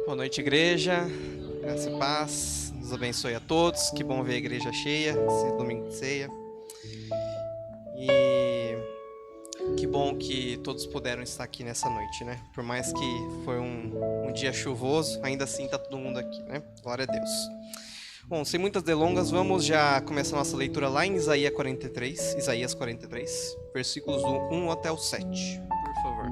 Boa noite, igreja. Graça e paz. Deus abençoe a todos. Que bom ver a igreja cheia esse domingo de ceia. E que bom que todos puderam estar aqui nessa noite, né? Por mais que foi um dia chuvoso, ainda assim está todo mundo aqui, né? Glória a Deus. Bom, sem muitas delongas, vamos já começar a nossa leitura lá em Isaías 43, versículos do 1 até o 7, por favor.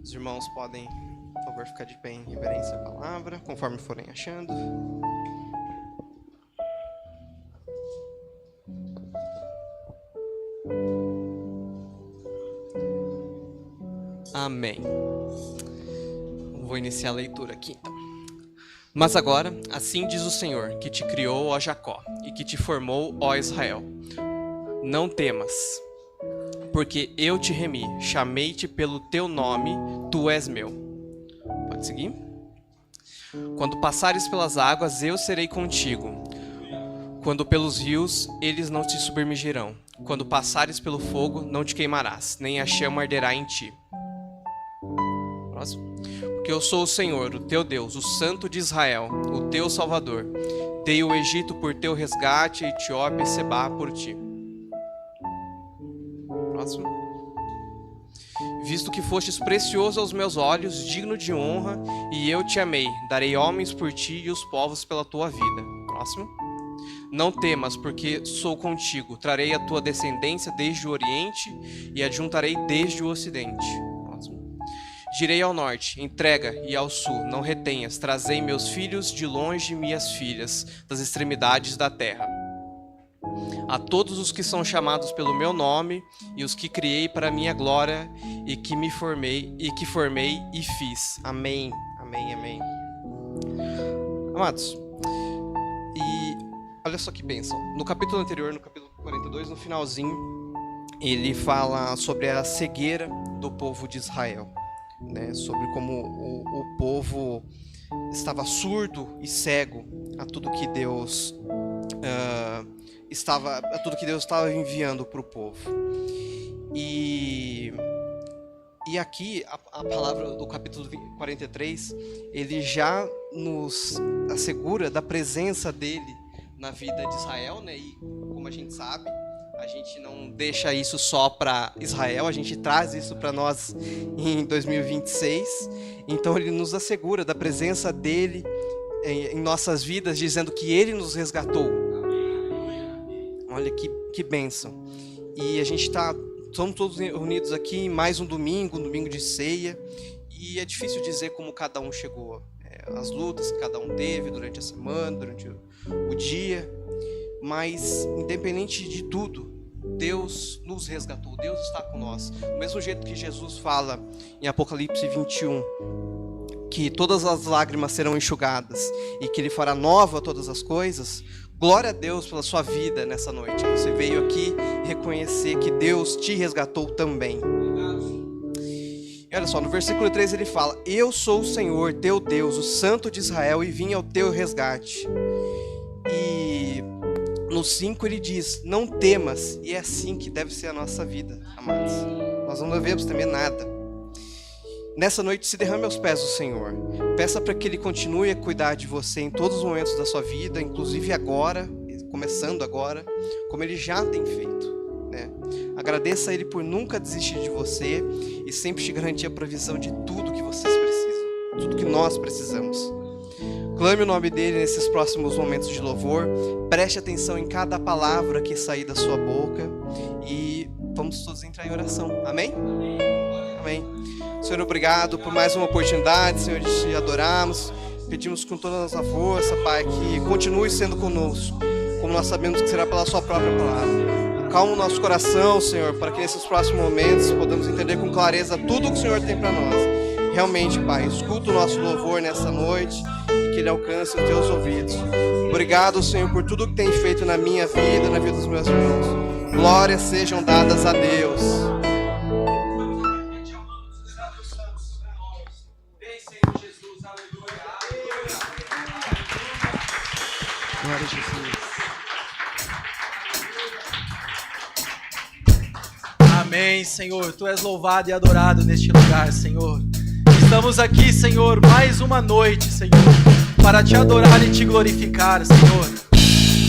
Os irmãos podem, por favor, ficar de pé em reverência à palavra, conforme forem achando. Amém. Vou iniciar a leitura aqui, então. Mas agora, assim diz o Senhor, que te criou, ó Jacó, e que te formou, ó Israel. Não temas, porque eu te remi, chamei-te pelo teu nome, tu és meu. Pode seguir? Quando passares pelas águas, eu serei contigo. Quando pelos rios, eles não te submergirão. Quando passares pelo fogo, não te queimarás, nem a chama arderá em ti. Próximo. Porque eu sou o Senhor, o teu Deus, o Santo de Israel, o teu Salvador. Dei o Egito por teu resgate, a Etiópia e Sebá por ti. Próximo. Visto que fostes precioso aos meus olhos, digno de honra, e eu te amei, darei homens por ti e os povos pela tua vida. Próximo. Não temas, porque sou contigo, trarei a tua descendência desde o Oriente e a juntarei desde o Ocidente. Girei ao norte, entrega, e ao sul, não retenhas, trazei meus filhos de longe e minhas filhas, das extremidades da terra. A todos os que são chamados pelo meu nome, e os que criei para minha glória, e que formei e fiz. Amém, amém, amém. Amados, e olha só que bênção. No capítulo anterior, no capítulo 42, no finalzinho, ele fala sobre a cegueira do povo de Israel. Né, sobre como o povo estava surdo e cego a tudo que Deus estava enviando para o povo. E aqui a palavra do capítulo 43, ele já nos assegura da presença dele na vida de Israel, né? E como a gente sabe, a gente não deixa isso só para Israel, a gente traz isso para nós em 2026. Então ele nos assegura da presença dele em nossas vidas, dizendo que ele nos resgatou. Olha que bênção. E a gente somos todos reunidos aqui em mais um domingo de ceia. E é difícil dizer como cada um chegou. As lutas que cada um teve durante a semana, durante o dia. Mas, independente de tudo, Deus nos resgatou, Deus está com nós. Do mesmo jeito que Jesus fala em Apocalipse 21, que todas as lágrimas serão enxugadas e que Ele fará nova todas as coisas, glória a Deus pela sua vida nessa noite. Você veio aqui reconhecer que Deus te resgatou também. E olha só, no versículo 3 ele fala: eu sou o Senhor, teu Deus, o Santo de Israel, e vim ao teu resgate. E no 5 ele diz: não temas. E é assim que deve ser a nossa vida, amados. Nós não devemos temer nada. Nessa noite se derrame aos pés do Senhor. Peça para que Ele continue a cuidar de você em todos os momentos da sua vida, inclusive agora, começando agora, como Ele já tem feito, né? Agradeça a Ele por nunca desistir de você e sempre te garantir a provisão de tudo que vocês precisam, tudo que nós precisamos. Clame o nome dEle nesses próximos momentos de louvor. Preste atenção em cada palavra que sair da sua boca. E vamos todos entrar em oração. Amém? Amém. Senhor, obrigado por mais uma oportunidade, Senhor, de te adorarmos. Pedimos com toda a nossa força, Pai, que continue sendo conosco, como nós sabemos que será pela sua própria palavra. Acalma o nosso coração, Senhor, para que nesses próximos momentos podamos entender com clareza tudo o que o Senhor tem para nós. Realmente, Pai, escuta o nosso louvor nessa noite e que ele alcance os teus ouvidos. Obrigado, Senhor, por tudo que tem feito na minha vida, na vida dos meus irmãos. Glórias sejam dadas a Deus. Glória a Jesus. Amém, Senhor. Tu és louvado e adorado neste lugar, Senhor. Estamos aqui, Senhor, mais uma noite, Senhor, para te adorar e te glorificar, Senhor.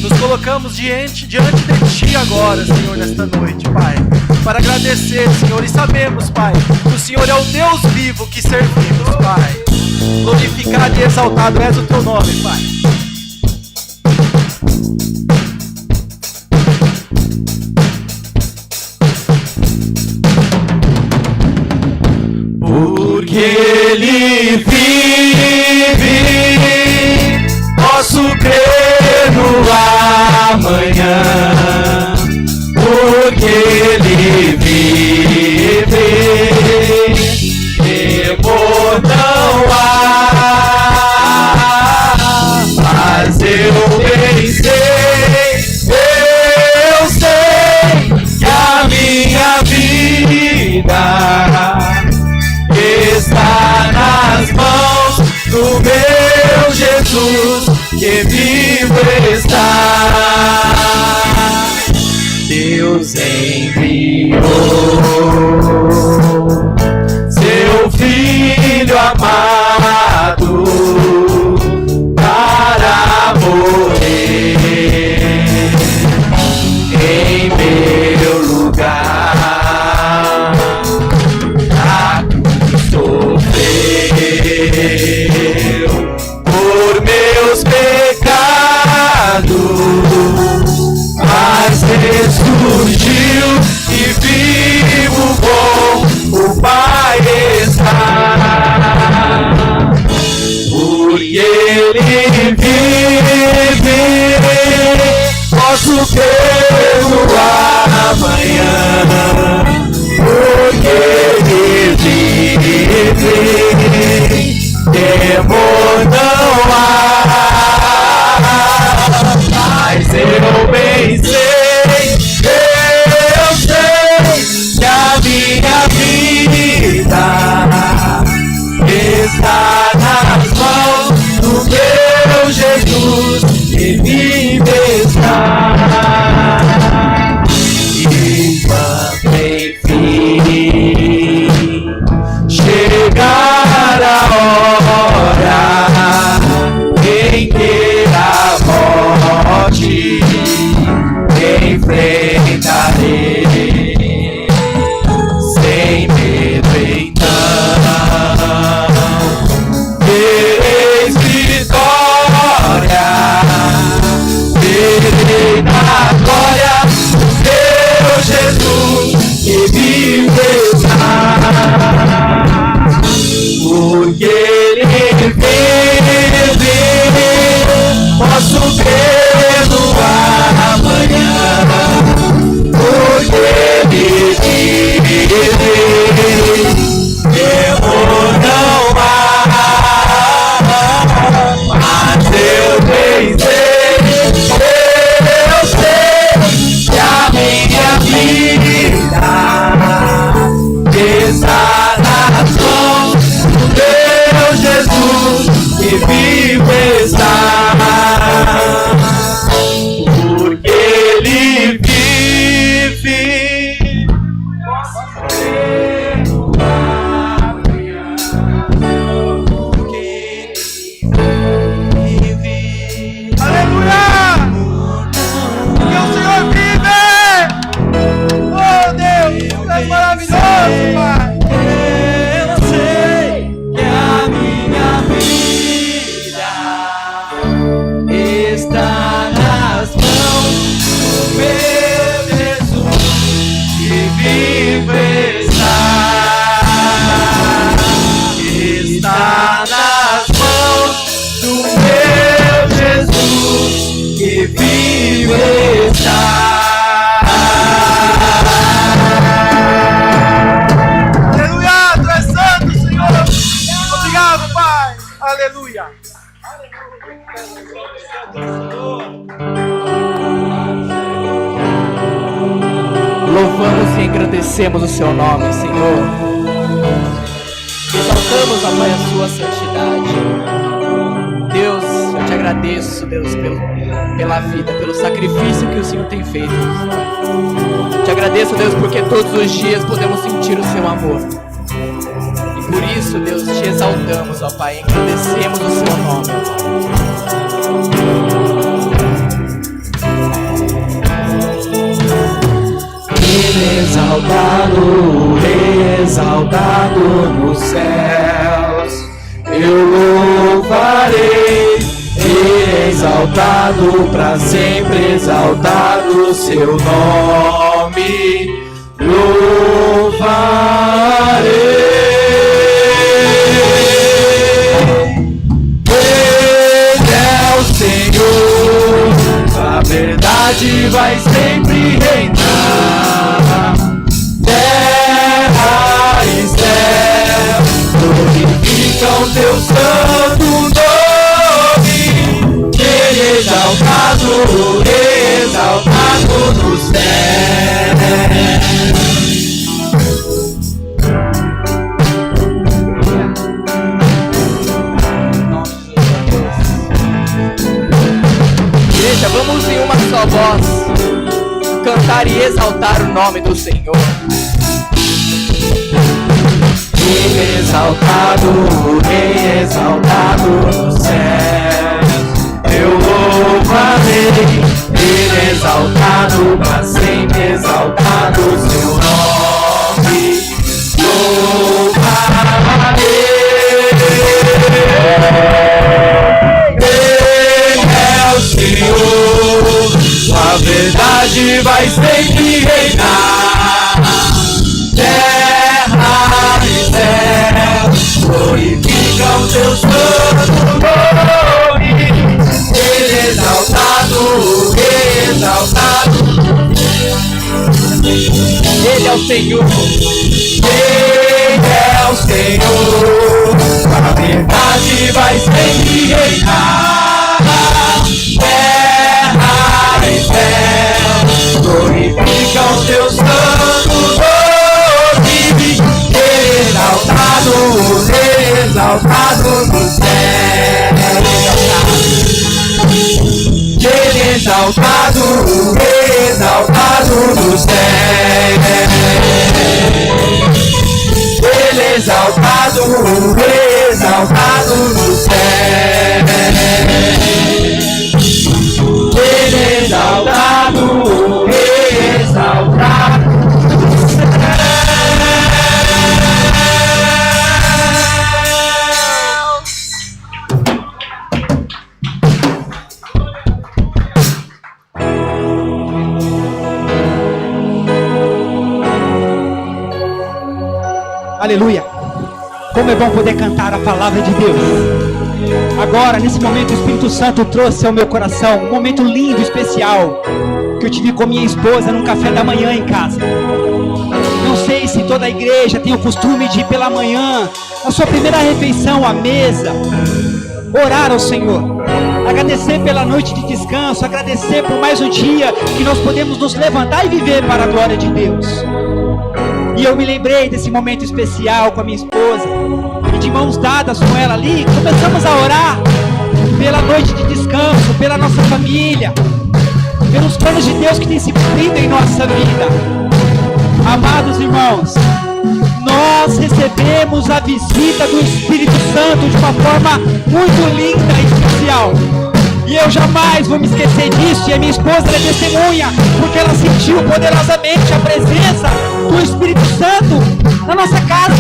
Nos colocamos diante de Ti agora, Senhor, nesta noite, Pai, para agradecer, Senhor, e sabemos, Pai, que o Senhor é o Deus vivo que servimos, Pai. Glorificado e exaltado és o Teu nome, Pai. Porque Ele vive, posso crer no amanhã. Porque Ele vive, temor não há. Mas eu pensei, eu sei que a minha vida está nas mãos do meu Jesus, que vivo está. Deus enviou seu Filho amado para morrer em meu lugar. Sofreu por meus pecados, mas ressurgiu e vivo com o Pai está. Porque Ele vive, posso crer no amanhã. Porque Ele vive, temor não há. Mas eu bem sei, eu sei que a minha vida está nas mãos do meu Jesus, que vive está. Enquanto enfim chegar a hora em que a morte enfrentarei, sem medo então vereis vitória, verei na glória meu Jesus, que vive está. Porque Ele vive, posso crer no amanhã. Porque Ele vive, temor não há. Mas eu bem sei, eu sei que a minha vida está nas mãos do meu Jesus, que vivo está. Porque Ele vive, posso crer no amanhã. Porque Ele vive, Aleluia! Porque o Senhor vive! Oh Deus, Tu és maravilhoso, Pai! eu sei que a minha vida está nas mãos do meu Jesus, que vivo está. Está nas mãos do meu Jesus, que vivo está. Aleluia! Tu és santo, Senhor! Obrigado, Pai! Aleluia! Louvamos e engrandecemos o Seu nome, Senhor. Exaltamos, ó Pai, a Sua santidade. Deus, eu te agradeço, Deus, pela vida, pelo sacrifício que o Senhor tem feito. Te agradeço, Deus, porque todos os dias podemos sentir o Seu amor. E por isso isso, Deus, te exaltamos, ó Pai, engrandecemos o seu nome, ó Exaltado, exaltado nos céus, eu louvarei, exaltado para sempre, exaltado seu nome, louvarei. Ele é o Senhor, a verdade vai sempre reinar. Terra e céu glorificam teu santo nome. Ele exaltado, exaltado nos céus. Igreja, vamos em uma só voz cantar e exaltar o nome do Senhor. Exaltado, exaltado nos céus, eu louvarei. Ele exaltado para sempre, exaltado seu nome, louvarei. Ele é o Senhor, a verdade vai sempre reinar. Terra e céu glorificam teu santo nome. Ele exaltado, exaltado. Ele é o Senhor. Ele é o Senhor, a verdade vai sempre reinar. Terra e céu glorificam teu santo nome. Exaltado, exaltado no céu. Ele exaltado, exaltado no céu. Ele exaltado, exaltado no céu. Ele exaltado, exaltado no céu. Aleluia! Como é bom poder cantar a palavra de Deus. Agora, nesse momento, o Espírito Santo trouxe ao meu coração um momento lindo, especial, que eu tive com minha esposa num café da manhã em casa. Não sei se toda a igreja tem o costume de ir pela manhã, na sua primeira refeição à mesa, orar ao Senhor, agradecer pela noite de descanso, agradecer por mais um dia que nós podemos nos levantar e viver para a glória de Deus. E eu me lembrei desse momento especial com a minha esposa, e de mãos dadas com ela ali, começamos a orar pela noite de descanso, pela nossa família, pelos planos de Deus que tem se cumprido em nossa vida. Amados irmãos, nós recebemos a visita do Espírito Santo de uma forma muito linda e especial. E eu jamais vou me esquecer disso, e a minha esposa é testemunha, porque ela sentiu poderosamente a presença do Espírito Santo na nossa casa,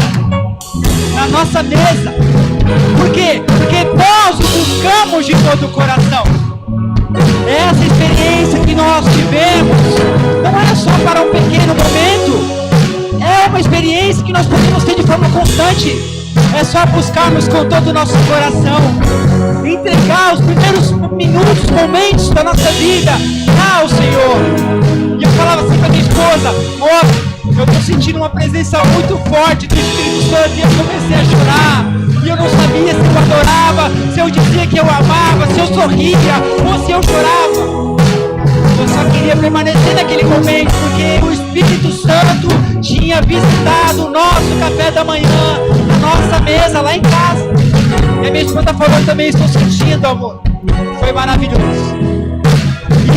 na nossa mesa. Por quê? Porque nós o buscamos de todo o coração. Essa experiência que nós tivemos não é só para um pequeno momento, é uma experiência que nós podemos ter de forma constante. É só buscarmos com todo o nosso coração, entregar os primeiros minutos, momentos da nossa vida ao Senhor. E eu falava assim para minha esposa: ó, eu estou sentindo uma presença muito forte do Espírito Santo. E eu comecei a chorar, e eu não sabia se eu adorava, se eu dizia que eu amava, se eu sorria ou se eu chorava. Eu só queria permanecer naquele momento, porque o Espírito Santo tinha visitado o nosso café da manhã, a nossa mesa lá em casa. E a minha esposa falou também: estou sentindo, amor. Foi maravilhoso.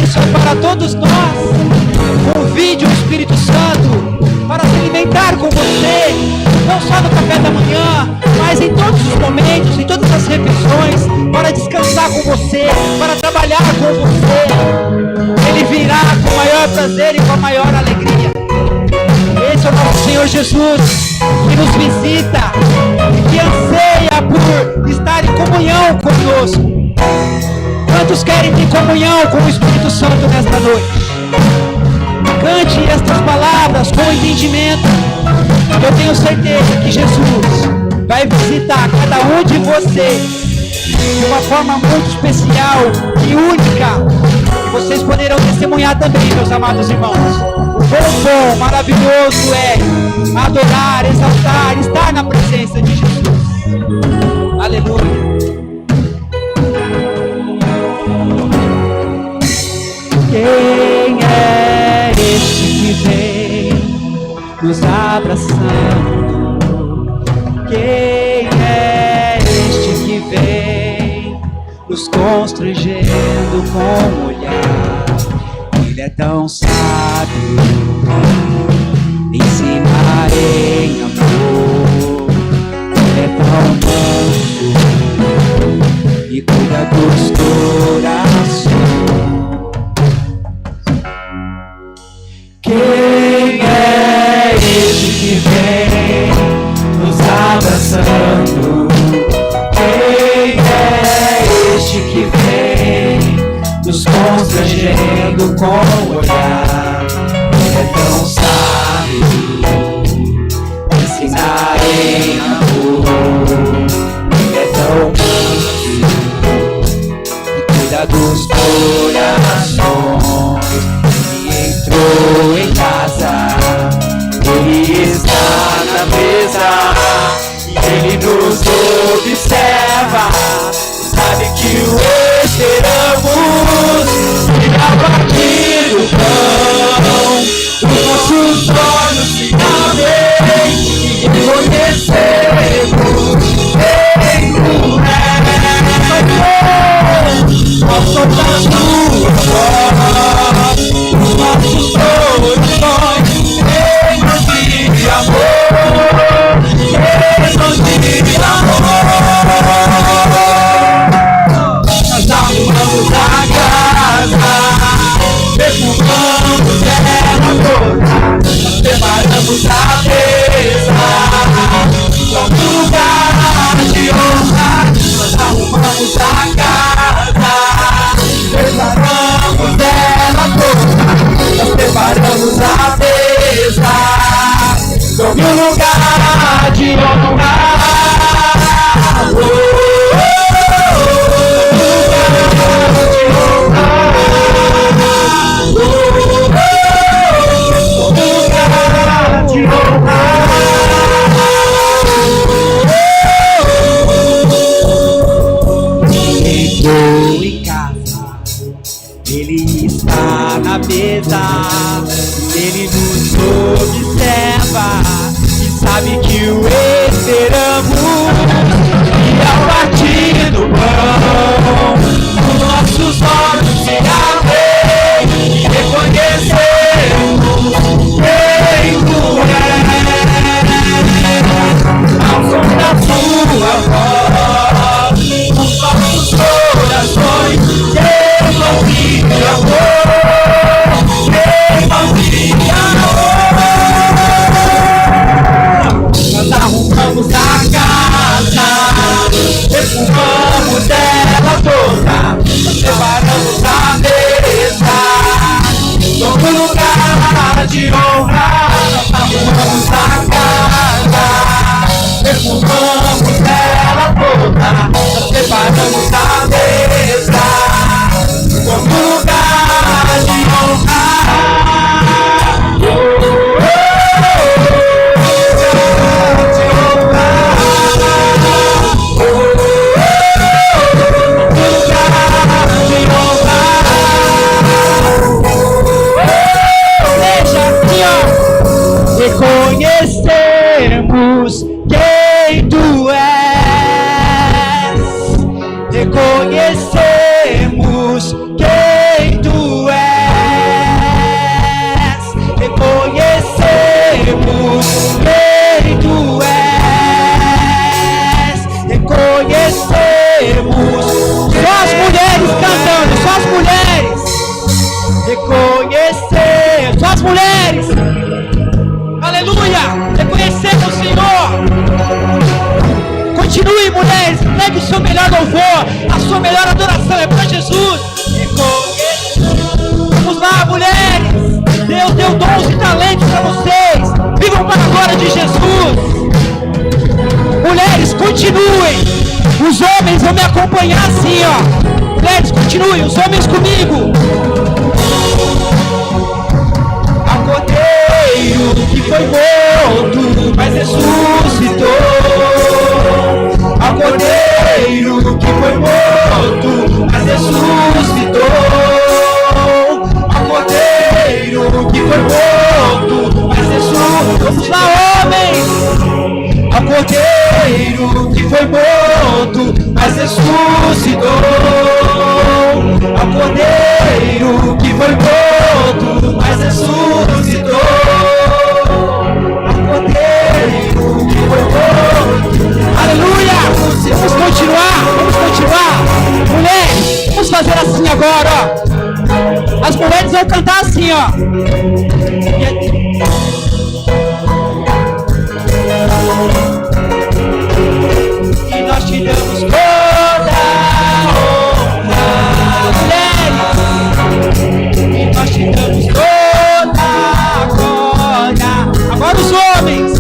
Isso é para todos nós. Convide o Espírito Santo para se alimentar com você, não só no café da manhã, mas mas em todos os momentos, em todas as refeições, para descansar com você, para trabalhar com você. Ele virá com maior prazer e com a maior alegria. Esse é o nosso Senhor Jesus, que nos visita e que anseia por estar em comunhão conosco. Quantos querem ter comunhão com o Espírito Santo nesta noite? Cante estas palavras com entendimento. Eu tenho certeza que Jesus vai visitar cada um de vocês de uma forma muito especial e única. E vocês poderão testemunhar também, meus amados irmãos. O bom, maravilhoso é adorar, exaltar, estar na presença de Jesus. Aleluia. Quem é este que vem nos abraçando? Quem é este que vem nos constrangendo com o olhar? Ele é tão sábio, ensina em amor. Ele é tão manso e cuida dos corações. Quem é este que vem nos abraçando? Quem é este que vem nos constrangendo com o olhar? Ele é tão sábio, ensina em amor. Ele é tão manso e cuida dos corações. Entrou em casa, Ele está na mesa, Ele nos observa, sabe que o esperamos. E ao partir do pão, os nossos olhos se abrem e reconhecemos em o Rei. Nós somos a sua voz, os nossos corações cheios de amor, cheios de amor. Nós arrumamos a casa, perfumamos ela toda, nós preparamos a mesa, nosso lugar de honra. Nós arrumamos a casa, preparamos ela toda, nós preparamos a mesa, sobre um lugar de honra. Entrou em casa, Ele está na mesa, Ele nos observa e sabe que o esperamos. E ao partir do pão, os nossos olhos se abrem e reconhecemos quem tu és. Ao som da sua voz, os nossos corações cheios de amor, cheios de amor. Nós arrumamos a casa, perfumamos ela toda, nós preparamos a mesa, todo lugar de honra. Nós arrumamos a casa, perfumamos ela toda, nós preparamos a mesa, todo lugar de honra. Reconhecemos quem tu és, reconhecemos quem tu és, reconhecemos quem tu és, Senhor. Continue, mulheres, entregue o seu melhor louvor, a sua melhor adoração é para Jesus. Vamos lá, mulheres. Deus deu dons e talentos para vocês. Vivam para a glória de Jesus. Mulheres, continuem. Os homens vão me acompanhar assim, ó. Mulheres, continuem. Os homens comigo. Ao Cordeiro que foi morto, mas ressuscitou. Ao Cordeiro que foi morto, mas ressuscitou. Ao Cordeiro que foi morto, mas ressuscitou. Vamos lá, homens! Ao Cordeiro que foi morto, mas ressuscitou. Ao Cordeiro que foi morto, mas ressuscitou. Ao Cordeiro que foi morto. Aleluia! Vamos continuar, vamos continuar. Mulheres, vamos fazer assim agora, ó. As mulheres vão cantar assim, ó. E nós te damos toda a honra, mulheres. E nós te damos toda a glória. Agora os homens.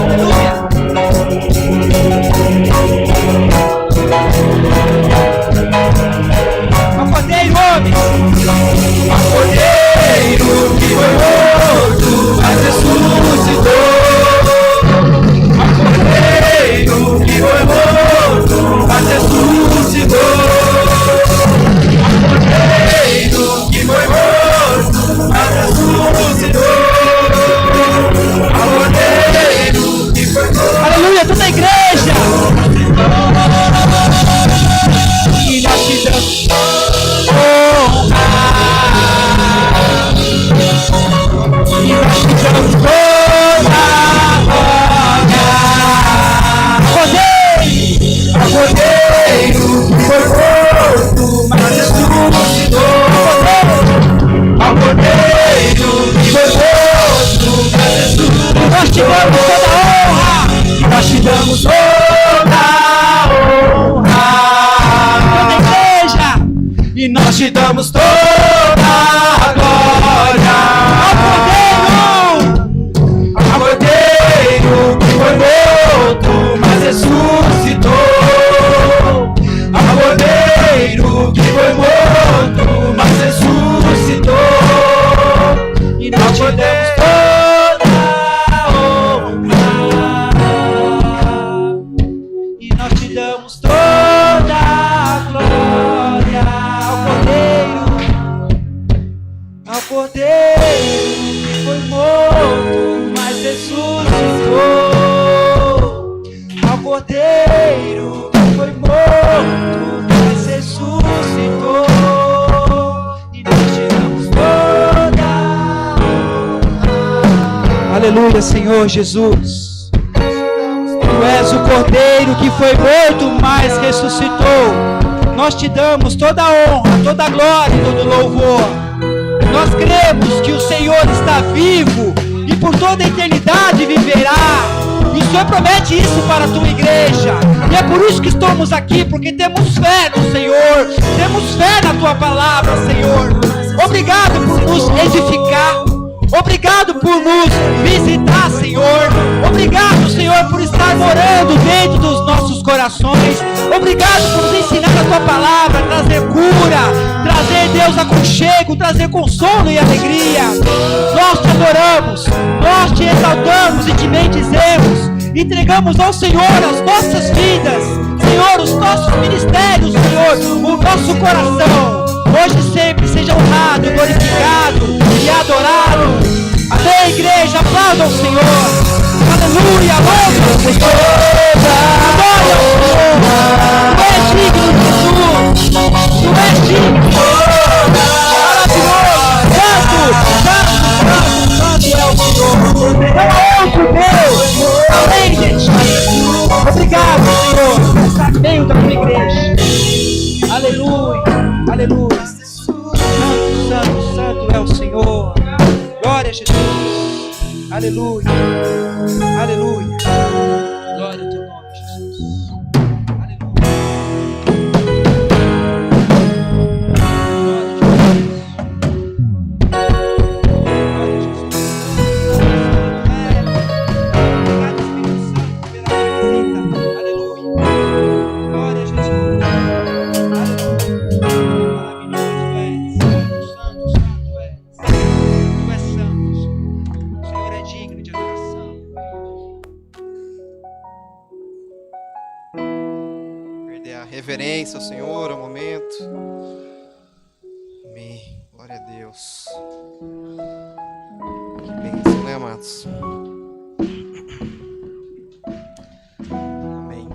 Aleluia. Ao Cordeiro, homens. Ao Cordeiro que foi morto, mas ressuscitou. Ao Cordeiro que foi morto, mas ressuscitou. Ao Cordeiro que foi morto, mas ressuscitou. Ao Cordeiro que foi morto. Aleluia, toda a igreja. E nós te damos honra. E nós te damos toda a glória. Ao Cordeiro que foi morto, mas ressuscitou. Ao Cordeiro que foi morto, mas ressuscitou. E nós te damos toda a honra. E nós te damos toda a honra. Toda a igreja. E nós te damos toda a glória. Ao Cordeiro que foi morto, mas ressuscitou. Ao Cordeiro que foi morto, mas ressuscitou. E nós te damos toda a honra. E nós te damos toda a glória. Ao Cordeiro que foi morto, mas ressuscitou. Ao Cordeiro que foi morto, mas ressuscitou. E nós te damos toda a honra. Aleluia, Senhor Jesus. Tu és o Cordeiro que foi morto, mas ressuscitou. Nós te damos toda a honra, toda a glória e todo o louvor. Nós cremos que o Senhor está vivo e por toda a eternidade viverá. E o Senhor promete isso para a tua igreja. E é por isso que estamos aqui, porque temos fé no Senhor. Temos fé na tua palavra, Senhor. Obrigado por nos edificar. Obrigado por nos visitar, Senhor. Obrigado, Senhor, por estar morando dentro dos nossos corações. Obrigado por nos ensinar a tua palavra, trazer cura, trazer, Deus, aconchego, trazer consolo e alegria. Nós te adoramos, nós te exaltamos e te bendizemos. Entregamos ao Senhor as nossas vidas, Senhor, os nossos ministérios, Senhor, o nosso coração. Hoje e sempre seja honrado, glorificado e adorado. Amém, igreja, aplauda ao Senhor. Aleluia, louve ao Senhor. Adore ao Senhor. Tu és digno, Jesus. Tu és digno. Maravilhoso. Santo é o Senhor. Não há outro Deus além de ti. Obrigado, Senhor, por estar dentro da tua igreja. Aleluia, aleluia. Santo, santo, santo é o Senhor. Glória a Jesus. Aleluia. Aleluia. Glória ao teu nome, Jesus. Aleluia. Glória a Jesus. Obrigado, Espírito Santo, pela visita. Aleluia. Glória a Jesus. Aleluia. Maravilhoso és. Santo, santo és. Tu és santo. O Senhor é digno de adoração. Perder a reverência ao Senhor, ao momento. Amém. Glória a Deus. Que bênção, né, amados? Amém.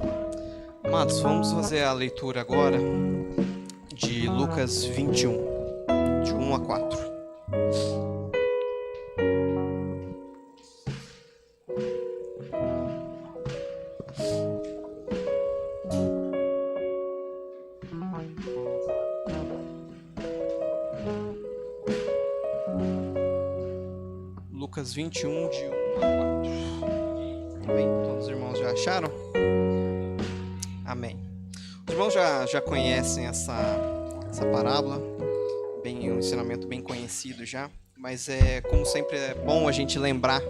Amados, vamos fazer a leitura agora de Lucas 21, de 1 a 4. Lucas 21, de 1 a 4. Amém? Todos os irmãos já acharam? Amém. Os irmãos já conhecem essa parábola, um ensinamento bem conhecido já, mas como sempre é bom a gente lembrar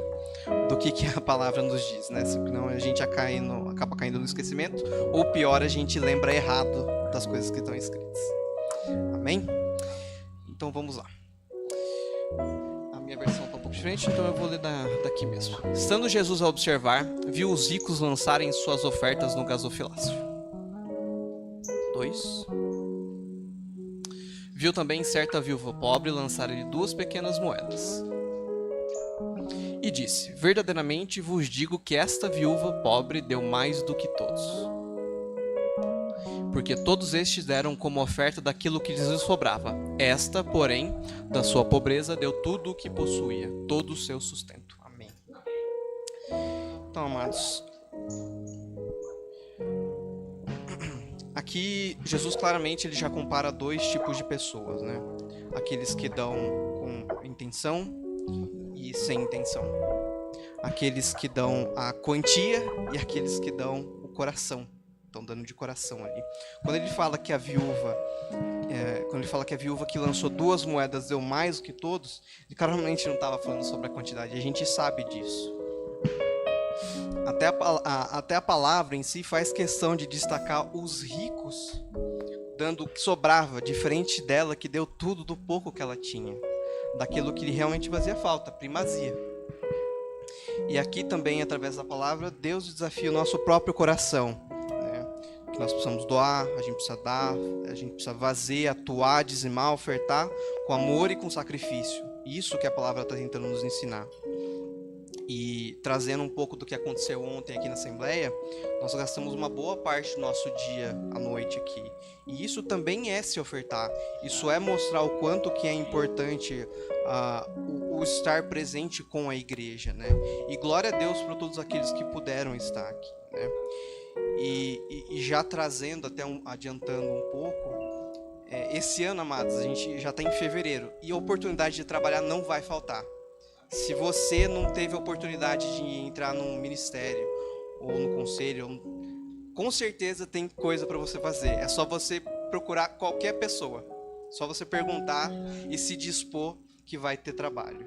do que a palavra nos diz, né? Senão a gente acaba caindo no esquecimento, ou pior, a gente lembra errado das coisas que estão escritas. Amém? Então vamos lá. A minha versão está um pouco diferente, então eu vou ler daqui mesmo. Estando Jesus a observar, viu os ricos lançarem suas ofertas no gasofilácio. 2. Viu também certa viúva pobre lançar-lhe 2 pequenas moedas. E disse: verdadeiramente vos digo que esta viúva pobre deu mais do que todos. Porque todos estes deram como oferta daquilo que lhes sobrava. Esta, porém, da sua pobreza, deu tudo o que possuía, todo o seu sustento. Amém. Então, amados, aqui Jesus claramente ele já compara 2 tipos de pessoas, né? Aqueles que dão com intenção e sem intenção. Aqueles que dão a quantia e aqueles que dão o coração. Estão dando de coração ali. Quando ele fala que a viúva que lançou 2 moedas deu mais do que todos, ele claramente não estava falando sobre a quantidade. A gente sabe disso. Até a palavra em si faz questão de destacar os ricos dando o que sobrava, diferente dela que deu tudo do pouco que ela tinha, daquilo que realmente fazia falta, primazia. E aqui também, através da palavra, Deus desafia o nosso próprio coração. Que nós precisamos doar, a gente precisa dar, a gente precisa fazer, atuar, dizimar, ofertar com amor e com sacrifício. Isso que a palavra está tentando nos ensinar. E trazendo um pouco do que aconteceu ontem aqui na Assembleia, nós gastamos uma boa parte do nosso dia à noite aqui. E isso também é se ofertar. Isso é mostrar o quanto que é importante o estar presente com a igreja, né? E glória a Deus por todos aqueles que puderam estar aqui, né? E já trazendo, adiantando um pouco, esse ano, amados, a gente já está em fevereiro e a oportunidade de trabalhar não vai faltar. Se você não teve a oportunidade de entrar num ministério ou no conselho, com certeza tem coisa para você fazer. É só você procurar qualquer pessoa, só você perguntar e se dispor que vai ter trabalho.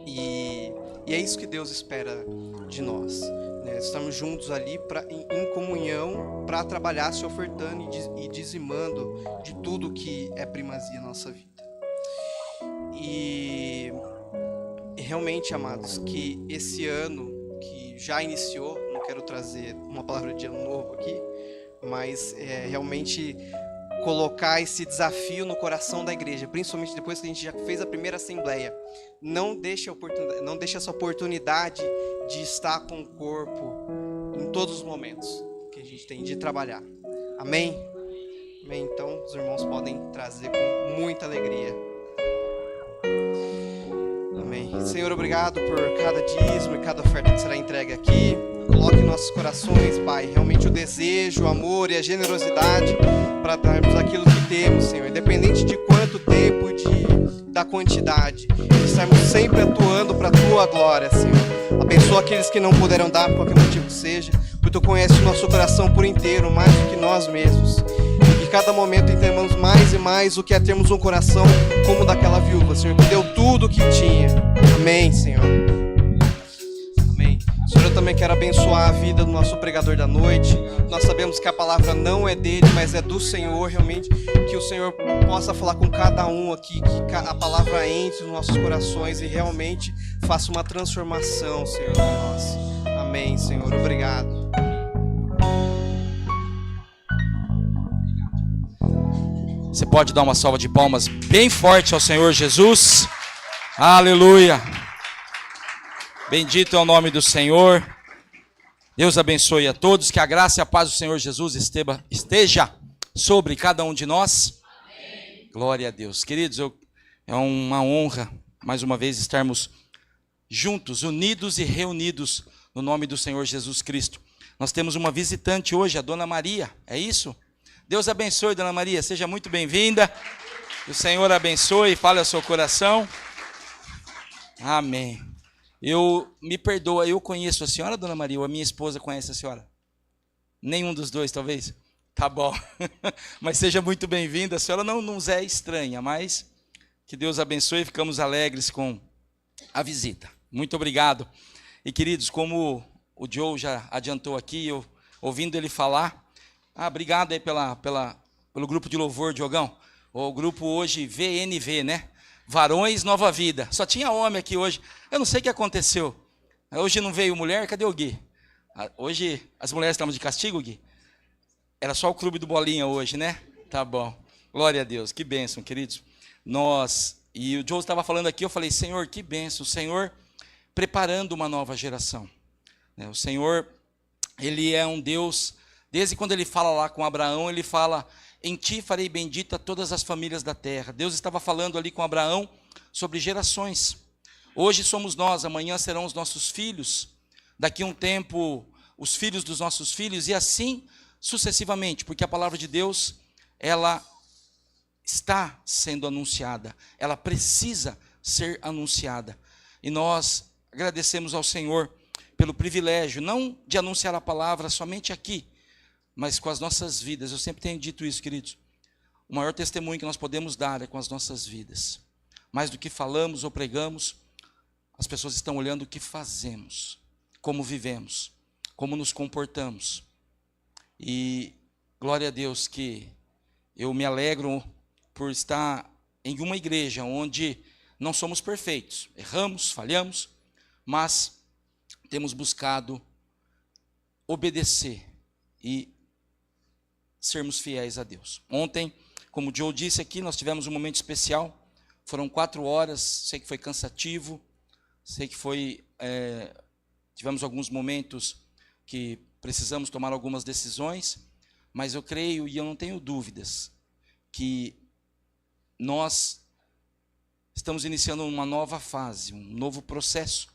E é isso que Deus espera de nós. Estamos juntos ali em comunhão para trabalhar, se ofertando e dizimando de tudo que é primazia na nossa vida. E realmente, amados, que esse ano que já iniciou, não quero trazer uma palavra de ano novo aqui, mas realmente colocar esse desafio no coração da igreja, principalmente depois que a gente já fez a primeira assembleia. Não deixe essa oportunidade de estar com o corpo em todos os momentos que a gente tem de trabalhar. Amém? Amém? Então, os irmãos podem trazer com muita alegria. Amém. Senhor, obrigado por cada dízimo e cada oferta que será entregue aqui. Coloque em nossos corações, Pai, realmente o desejo, o amor e a generosidade para darmos aquilo que temos, Senhor, independente de quanto quanto tempo da quantidade. Estarmos sempre atuando para a Tua glória, Senhor. Abençoa aqueles que não puderam dar por qualquer motivo que seja, porque Tu conheces o nosso coração por inteiro, mais do que nós mesmos. E que cada momento entendamos mais e mais o que é termos um coração como o daquela viúva, Senhor, que deu tudo o que tinha. Amém, Senhor. Amém. Senhor, eu também quero abençoar a vida do nosso pregador da noite. Nós sabemos que a palavra não é dele, mas é do Senhor, realmente. Que o Senhor possa falar com cada um aqui, que a palavra entre nos nossos corações e realmente faça uma transformação, Senhor, em nós. Amém, Senhor. Obrigado. Você pode dar uma salva de palmas bem forte ao Senhor Jesus. Aleluia. Bendito é o nome do Senhor. Deus abençoe a todos. Que a graça e a paz do Senhor Jesus esteja sobre cada um de nós. Amém. Glória a Deus. Queridos, é uma honra, mais uma vez, estarmos juntos, unidos e reunidos no nome do Senhor Jesus Cristo. Nós temos uma visitante hoje, a Dona Maria. É isso? Deus abençoe, Dona Maria. Seja muito bem-vinda. O Senhor abençoe e fale ao seu coração. Amém. Me perdoa, eu conheço a senhora, Dona Maria, ou a minha esposa conhece a senhora? Nenhum dos dois, talvez? Tá bom. Mas seja muito bem-vinda. A senhora não nos é estranha, mas que Deus abençoe e ficamos alegres com a visita. Muito obrigado. E, queridos, como o Joe já adiantou aqui, eu ouvindo ele falar, obrigado aí pelo grupo de louvor, Diogão. O grupo hoje VNV, né? Varões Nova Vida. Só tinha homem aqui hoje. Eu não sei o que aconteceu. Hoje não veio mulher, cadê o Gui? Hoje as mulheres estavam de castigo, Gui? Era só o clube do Bolinha hoje, né? Tá bom. Glória a Deus. Que bênção, queridos. E o Joe estava falando aqui, eu falei, Senhor, que bênção. O Senhor preparando uma nova geração. O Senhor, Ele é um Deus, desde quando Ele fala lá com Abraão, Ele fala, em ti farei bendita todas as famílias da terra. Deus estava falando ali com Abraão sobre gerações. Hoje somos nós, amanhã serão os nossos filhos, daqui a um tempo os filhos dos nossos filhos e assim sucessivamente, porque a palavra de Deus, ela está sendo anunciada, ela precisa ser anunciada. E nós agradecemos ao Senhor pelo privilégio, não de anunciar a palavra somente aqui, mas com as nossas vidas. Eu sempre tenho dito isso, queridos. O maior testemunho que nós podemos dar é com as nossas vidas. Mais do que falamos ou pregamos, as pessoas estão olhando o que fazemos, como vivemos, como nos comportamos. E glória a Deus que eu me alegro por estar em uma igreja onde não somos perfeitos. Erramos, falhamos, mas temos buscado obedecer e sermos fiéis a Deus. Ontem, como o Joe disse aqui, nós tivemos um momento especial. Foram 4 horas, sei que foi cansativo, sei que tivemos alguns momentos que precisamos tomar algumas decisões, mas eu creio e eu não tenho dúvidas que nós estamos iniciando uma nova fase, um novo processo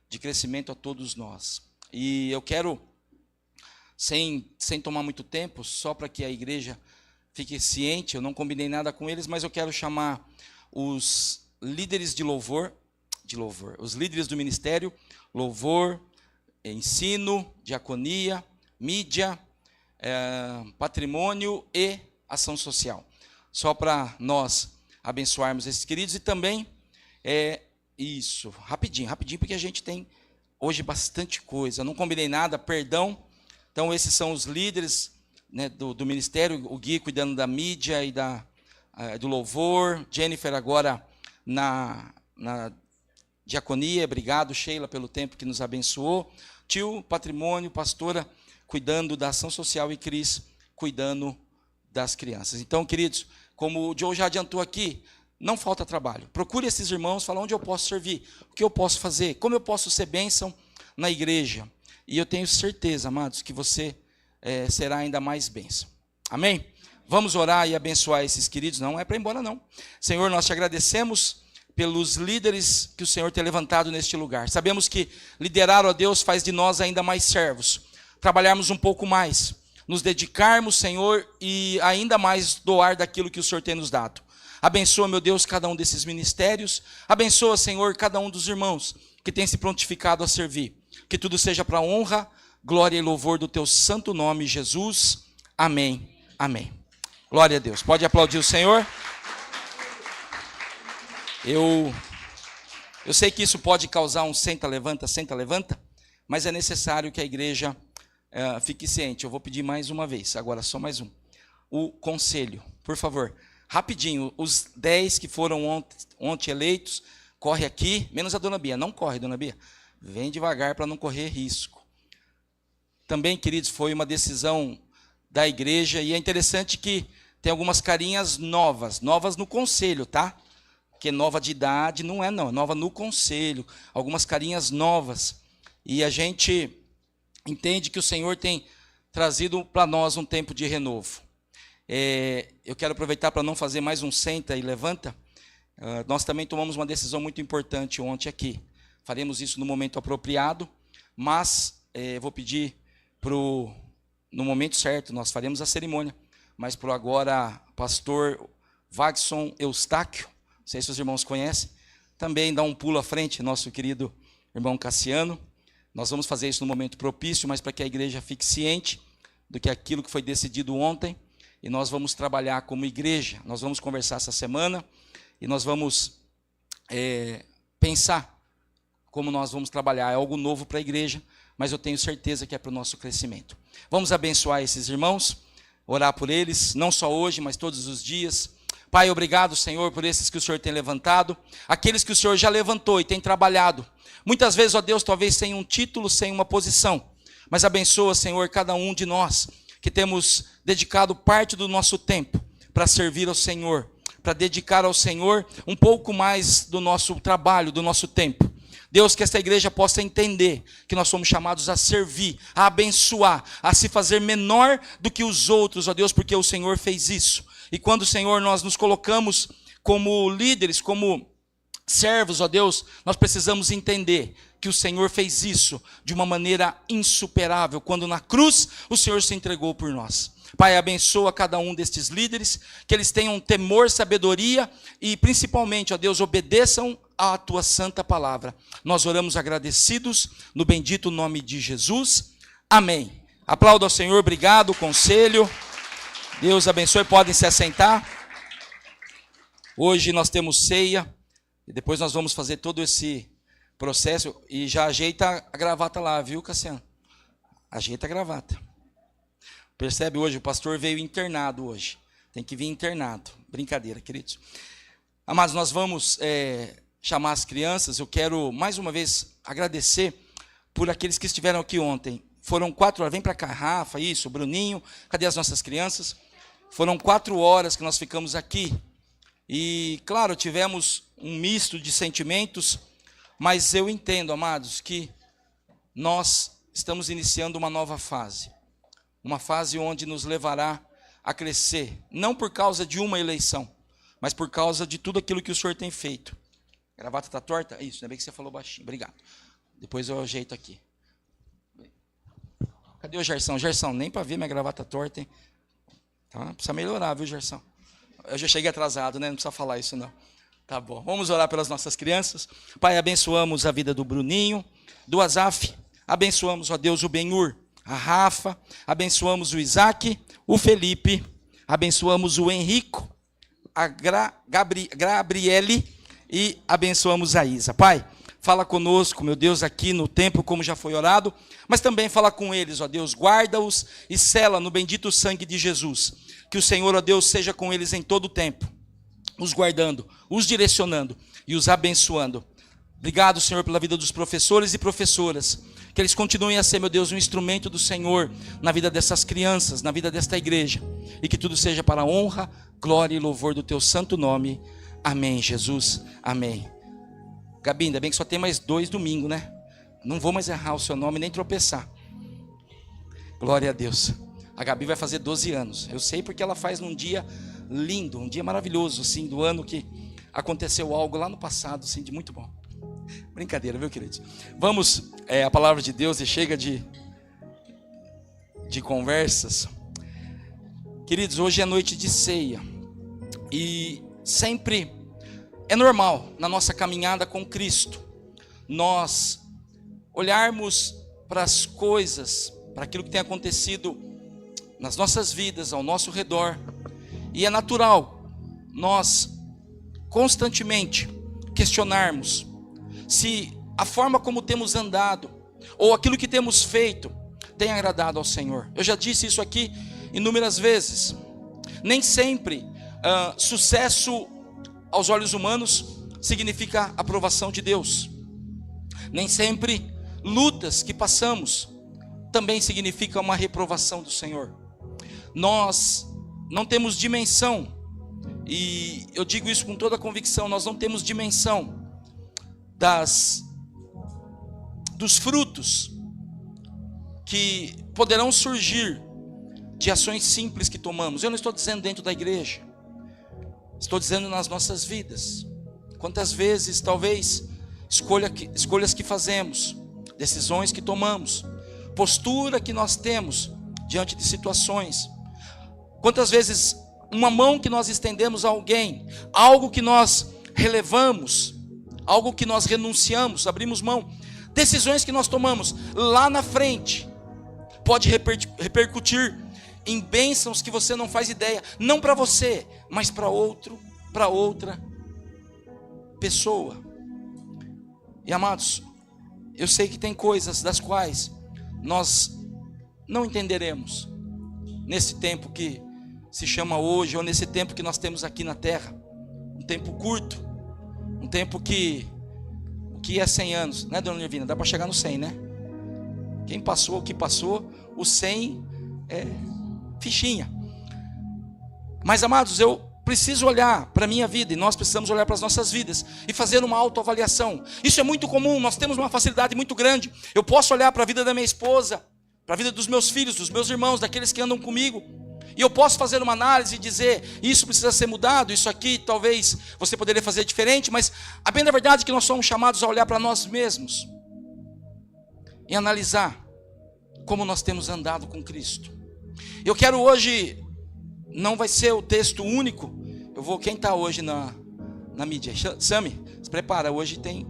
de crescimento a todos nós. E eu quero, sem tomar muito tempo, só para que a igreja fique ciente, eu não combinei nada com eles, mas eu quero chamar os líderes de louvor, os líderes do ministério, louvor, ensino, diaconia, mídia, patrimônio e ação social. Só para nós abençoarmos esses queridos e também, rapidinho, porque a gente tem hoje bastante coisa. Eu não combinei nada, perdão. Então esses são os líderes, né, do ministério, o Gui cuidando da mídia e do louvor, Jennifer agora na diaconia, obrigado Sheila pelo tempo que nos abençoou, tio, patrimônio, pastora, cuidando da ação social e Cris, cuidando das crianças. Então, queridos, como o Joe já adiantou aqui, não falta trabalho. Procure esses irmãos, fala onde eu posso servir, o que eu posso fazer, como eu posso ser bênção na igreja. E eu tenho certeza, amados, que você será ainda mais bênção. Amém? Vamos orar e abençoar esses queridos. Não é para ir embora, não. Senhor, nós te agradecemos pelos líderes que o Senhor tem levantado neste lugar. Sabemos que liderar, ó Deus, faz de nós ainda mais servos. Trabalharmos um pouco mais, nos dedicarmos, Senhor, e ainda mais doar daquilo que o Senhor tem nos dado. Abençoa, meu Deus, cada um desses ministérios. Abençoa, Senhor, cada um dos irmãos que tem se prontificado a servir. Que tudo seja para a honra, glória e louvor do teu santo nome, Jesus. Amém. Amém. Glória a Deus. Pode aplaudir o Senhor. Eu sei que isso pode causar um senta, levanta, mas é necessário que a igreja fique ciente. Eu vou pedir mais uma vez, agora só mais um. O conselho, por favor, rapidinho, os 10 que foram ontem eleitos, corre aqui, menos a dona Bia. Não corre, dona Bia. Vem devagar para não correr risco. Também, queridos, foi uma decisão da igreja, e é interessante que tem algumas carinhas novas no conselho, tá? Porque nova de idade não é nova no conselho, algumas carinhas novas. E a gente entende que o Senhor tem trazido para nós um tempo de renovo. Eu quero aproveitar para não fazer mais um senta e levanta. Nós também tomamos uma decisão muito importante ontem aqui. Faremos isso no momento apropriado, mas vou pedir no momento certo, nós faremos a cerimônia, mas por agora, pastor Wagson Eustáquio, não sei se os irmãos conhecem, também dá um pulo à frente, nosso querido irmão Cassiano. Nós vamos fazer isso no momento propício, mas para que a igreja fique ciente do que aquilo que foi decidido ontem, e nós vamos trabalhar como igreja. Nós vamos conversar essa semana, e nós vamos pensar como nós vamos trabalhar. É algo novo para a igreja, mas eu tenho certeza que é para o nosso crescimento. Vamos abençoar esses irmãos, orar por eles, não só hoje, mas todos os dias. Pai, obrigado, Senhor, por esses que o Senhor tem levantado, aqueles que o Senhor já levantou e tem trabalhado. Muitas vezes, ó Deus, talvez sem um título, sem uma posição, mas abençoa, Senhor, cada um de nós que temos dedicado parte do nosso tempo para servir ao Senhor, para dedicar ao Senhor um pouco mais do nosso trabalho, do nosso tempo. Deus, que esta igreja possa entender que nós somos chamados a servir, a abençoar, a se fazer menor do que os outros, ó Deus, porque o Senhor fez isso. E quando, Senhor, nós nos colocamos como líderes, como servos, ó Deus, nós precisamos entender que o Senhor fez isso de uma maneira insuperável, quando na cruz o Senhor se entregou por nós. Pai, abençoa cada um destes líderes, que eles tenham temor, sabedoria e principalmente, ó Deus, obedeçam à tua santa palavra. Nós oramos agradecidos no bendito nome de Jesus. Amém. Aplauda ao Senhor, obrigado, conselho. Deus abençoe, podem se assentar. Hoje nós temos ceia, e depois nós vamos fazer todo esse processo, e já ajeita a gravata lá, viu, Cassiano? Ajeita a gravata. Percebe, hoje o pastor veio internado hoje, tem que vir internado, brincadeira, queridos. Amados, nós vamos chamar as crianças. Eu quero mais uma vez agradecer por aqueles que estiveram aqui ontem. Foram 4 horas, vem para cá, Rafa, isso, Bruninho, cadê as nossas crianças? Foram 4 horas que nós ficamos aqui, e claro, tivemos um misto de sentimentos, mas eu entendo, amados, que nós estamos iniciando uma nova fase, uma fase onde nos levará a crescer, não por causa de uma eleição, mas por causa de tudo aquilo que o Senhor tem feito. A gravata está torta? Isso, ainda bem que você falou baixinho, obrigado. Depois eu ajeito aqui. Cadê o Gerson? Gerson, nem para ver minha gravata torta, hein? Tá? Precisa melhorar, viu, Gerson? Eu já cheguei atrasado, né? Não precisa falar isso, não. Tá bom. Vamos orar pelas nossas crianças. Pai, abençoamos a vida do Bruninho, do Azaf. Abençoamos, ó Deus, o Benhur, a Rafa. Abençoamos o Isaac, o Felipe. Abençoamos o Henrico, a Gabriele. E abençoamos a Isa. Pai, fala conosco, meu Deus, aqui no templo, como já foi orado, mas também fala com eles, ó Deus, guarda-os e sela no bendito sangue de Jesus. Que o Senhor, ó Deus, seja com eles em todo o tempo, os guardando, os direcionando e os abençoando. Obrigado, Senhor, pela vida dos professores e professoras, que eles continuem a ser, meu Deus, um instrumento do Senhor na vida dessas crianças, na vida desta igreja, e que tudo seja para a honra, glória e louvor do teu santo nome. Amém, Jesus, amém. Gabi, ainda bem que só tem mais 2 domingos, né? Não vou mais errar o seu nome, nem tropeçar. Glória a Deus. A Gabi vai fazer 12 anos. Eu sei porque ela faz num dia lindo, um dia maravilhoso, assim, do ano que aconteceu algo lá no passado, assim, de muito bom. Brincadeira, viu, queridos? Vamos a palavra de Deus, e chega de conversas. Queridos, hoje é noite de ceia. E sempre é normal na nossa caminhada com Cristo nós olharmos para as coisas, para aquilo que tem acontecido nas nossas vidas, ao nosso redor, e é natural nós constantemente questionarmos se a forma como temos andado ou aquilo que temos feito tem agradado ao Senhor. Eu já disse isso aqui inúmeras vezes. Nem sempre sucesso aos olhos humanos significa aprovação de Deus. Nem sempre lutas que passamos também significa uma reprovação do Senhor. Nós não temos dimensão, e eu digo isso com toda a convicção, nós não temos dimensão dos frutos que poderão surgir de ações simples que tomamos. Eu não estou dizendo dentro da igreja, estou dizendo nas nossas vidas. Quantas vezes, talvez, escolhas que fazemos, decisões que tomamos, postura que nós temos diante de situações. Quantas vezes uma mão que nós estendemos a alguém, algo que nós relevamos, algo que nós renunciamos, abrimos mão, decisões que nós tomamos lá na frente, pode repercutir em bênçãos que você não faz ideia, não para você, mas para outra pessoa. E amados, eu sei que tem coisas das quais nós não entenderemos nesse tempo que se chama hoje, ou nesse tempo que nós temos aqui na terra, um tempo curto, um tempo que é 100 anos, né, dona Nervina? Dá para chegar no 100, né? Quem passou o que passou, o 100 é fichinha. Mas amados, eu preciso olhar para a minha vida, e nós precisamos olhar para as nossas vidas e fazer uma autoavaliação. Isso é muito comum, nós temos uma facilidade muito grande. Eu posso olhar para a vida da minha esposa, para a vida dos meus filhos, dos meus irmãos, daqueles que andam comigo, e eu posso fazer uma análise e dizer, isso precisa ser mudado, isso aqui talvez você poderia fazer diferente, mas a bem da verdade é que nós somos chamados a olhar para nós mesmos e analisar como nós temos andado com Cristo. Eu quero hoje, não vai ser o texto único, quem está hoje na mídia? Sami, se prepara, hoje tem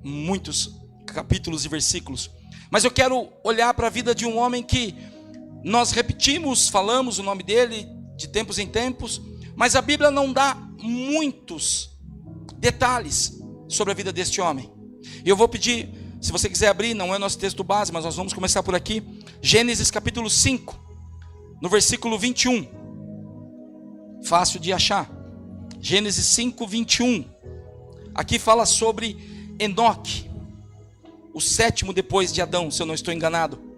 muitos capítulos e versículos, mas eu quero olhar para a vida de um homem que nós repetimos, falamos o nome dele de tempos em tempos, mas a Bíblia não dá muitos detalhes sobre a vida deste homem. E eu vou pedir, se você quiser abrir, não é nosso texto base, mas nós vamos começar por aqui, Gênesis capítulo 5, no versículo 21, fácil de achar, Gênesis 5, 21, aqui fala sobre Enoque, o sétimo depois de Adão, se eu não estou enganado.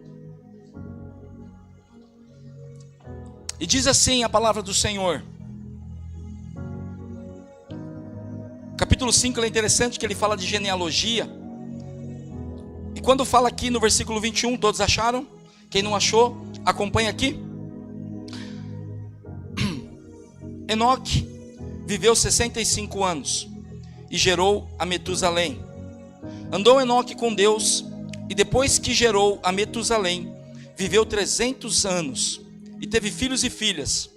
E diz assim a palavra do Senhor. Capítulo 5 é interessante que ele fala de genealogia. E quando fala aqui no versículo 21, todos acharam? Quem não achou, acompanha aqui. Enoque viveu 65 anos e gerou a Metusalém. Andou Enoque com Deus, e depois que gerou a Metusalém, viveu 300 anos. E teve filhos e filhas.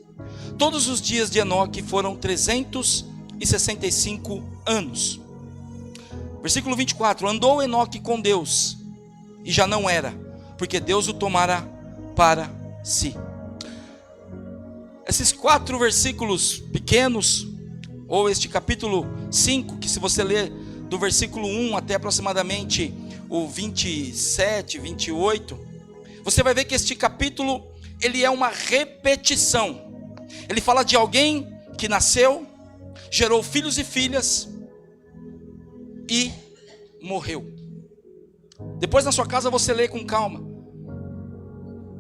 Todos os dias de Enoque foram 365 anos. Versículo 24. Andou Enoque com Deus, e já não era, porque Deus o tomara para si. Esses 4 versículos pequenos, ou este capítulo 5, que se você ler do versículo 1 até aproximadamente o 27, 28, você vai ver que este capítulo, ele é uma repetição. Ele fala de alguém que nasceu, gerou filhos e filhas e morreu. Depois na sua casa você lê com calma.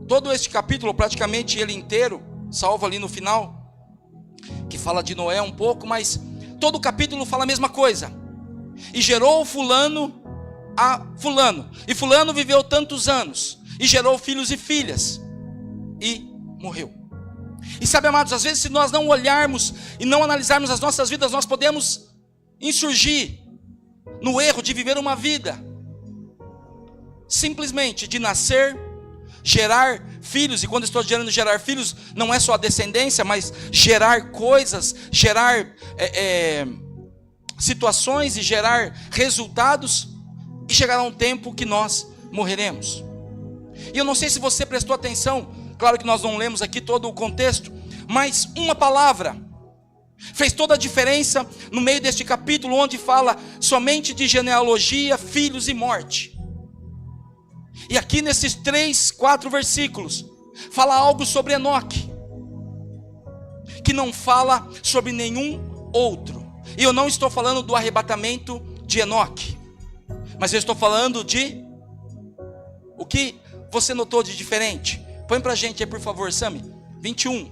Todo este capítulo, praticamente ele inteiro, salvo ali no final, que fala de Noé um pouco, mas todo o capítulo fala a mesma coisa. E gerou fulano a fulano, e fulano viveu tantos anos, e gerou filhos e filhas e morreu. E sabe, amados, às vezes se nós não olharmos e não analisarmos as nossas vidas, nós podemos insurgir no erro de viver uma vida simplesmente de nascer, gerar filhos, e quando estou dizendo gerar filhos, não é só a descendência, mas gerar coisas, gerar situações e gerar resultados, e chegará um tempo que nós morreremos. E eu não sei se você prestou atenção, claro que nós não lemos aqui todo o contexto, mas uma palavra fez toda a diferença no meio deste capítulo, onde fala somente de genealogia, filhos e morte. E aqui nesses 3, 4 versículos, fala algo sobre Enoque, que não fala sobre nenhum outro. E eu não estou falando do arrebatamento de Enoque, mas eu estou falando de o que você notou de diferente. Põe pra gente aí, por favor, Sami. 21,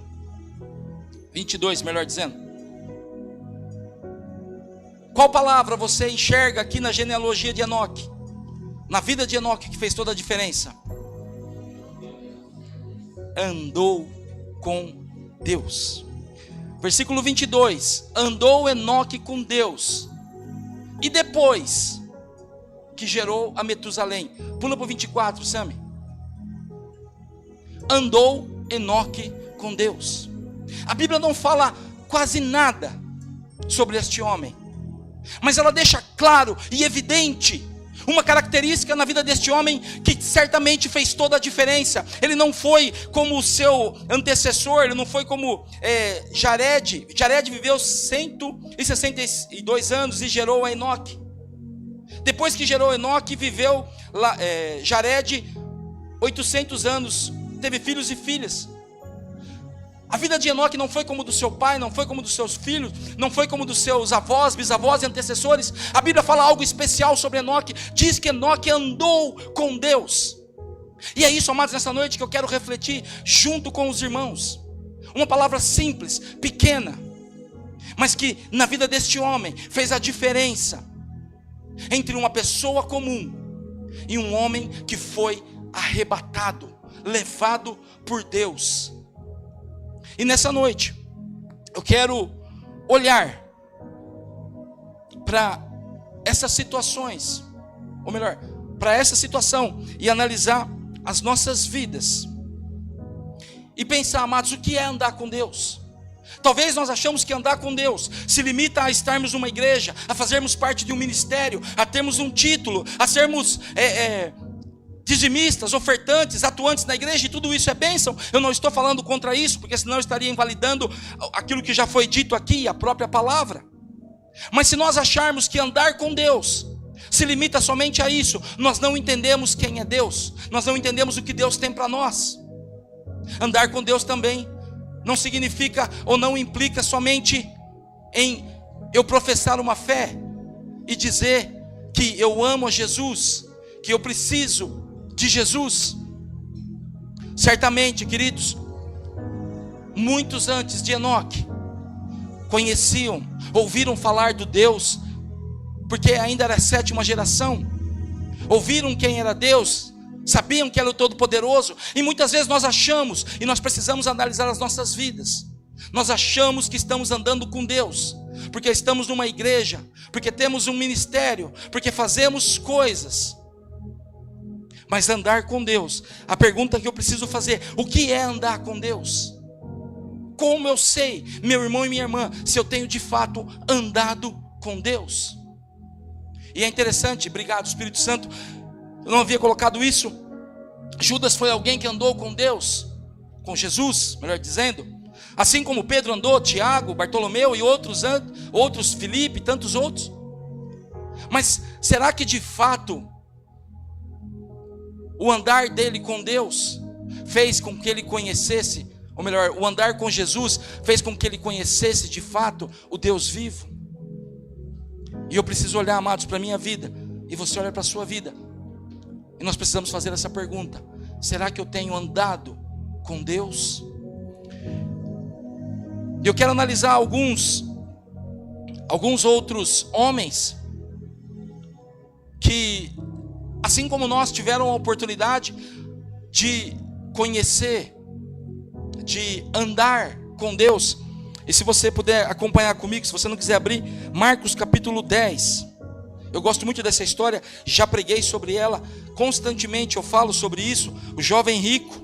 22, melhor dizendo. Qual palavra você enxerga aqui na genealogia de Enoque, na vida de Enoque, que fez toda a diferença? Andou com Deus. Versículo 22. Andou Enoque com Deus, e depois que gerou a Metusalém. Pula para o 24, Sami. Andou Enoque com Deus. A Bíblia não fala quase nada sobre este homem, mas ela deixa claro e evidente uma característica na vida deste homem que certamente fez toda a diferença. Ele não foi como o seu antecessor, ele não foi como Jared. Jared viveu 162 anos e gerou a Enoque. Depois que gerou Enoque, viveu Jared 800 anos, teve filhos e filhas. A vida de Enoque não foi como do seu pai, não foi como dos seus filhos, não foi como dos seus avós, bisavós e antecessores. A Bíblia fala algo especial sobre Enoque. Diz que Enoque andou com Deus. E é isso, amados, nessa noite que eu quero refletir junto com os irmãos. Uma palavra simples, pequena, mas que na vida deste homem fez a diferença entre uma pessoa comum e um homem que foi arrebatado, levado por Deus. E nessa noite eu quero olhar para essas situações, ou melhor, para essa situação, e analisar as nossas vidas e pensar, amados, o que é andar com Deus? Talvez nós achamos que andar com Deus se limita a estarmos numa igreja, a fazermos parte de um ministério, a termos um título, a sermos dizimistas, ofertantes, atuantes na igreja, e tudo isso é bênção. Eu não estou falando contra isso, porque senão eu estaria invalidando aquilo que já foi dito aqui, a própria palavra. Mas se nós acharmos que andar com Deus se limita somente a isso, nós não entendemos quem é Deus, nós não entendemos o que Deus tem para nós. Andar com Deus também não significa ou não implica somente em eu professar uma fé e dizer que eu amo a Jesus, que eu preciso de Jesus. Certamente, queridos, muitos antes de Enoque conheciam, ouviram falar do Deus, porque ainda era a 7ª geração, ouviram quem era Deus, sabiam que era o Todo-Poderoso. E muitas vezes nós achamos, e nós precisamos analisar as nossas vidas, nós achamos que estamos andando com Deus, porque estamos numa igreja, porque temos um ministério, porque fazemos coisas. Mas andar com Deus, a pergunta que eu preciso fazer: o que é andar com Deus? Como eu sei, meu irmão e minha irmã, se eu tenho de fato andado com Deus? E é interessante, obrigado Espírito Santo, eu não havia colocado isso. Judas foi alguém que andou com Deus, com Jesus, melhor dizendo, assim como Pedro andou, Tiago, Bartolomeu e outros, Filipe, tantos outros. Mas será que de fato o andar dele com Deus fez com que ele conhecesse, ou melhor, o andar com Jesus fez com que ele conhecesse de fato o Deus vivo? E eu preciso olhar, amados, para a minha vida, e você olha para a sua vida, e nós precisamos fazer essa pergunta: será que eu tenho andado com Deus? E eu quero analisar alguns outros homens que, assim como nós, tiveram a oportunidade de conhecer, de andar com Deus. E se você puder acompanhar comigo, se você não quiser abrir, Marcos capítulo 10. Eu gosto muito dessa história, já preguei sobre ela constantemente, eu falo sobre isso. O jovem rico,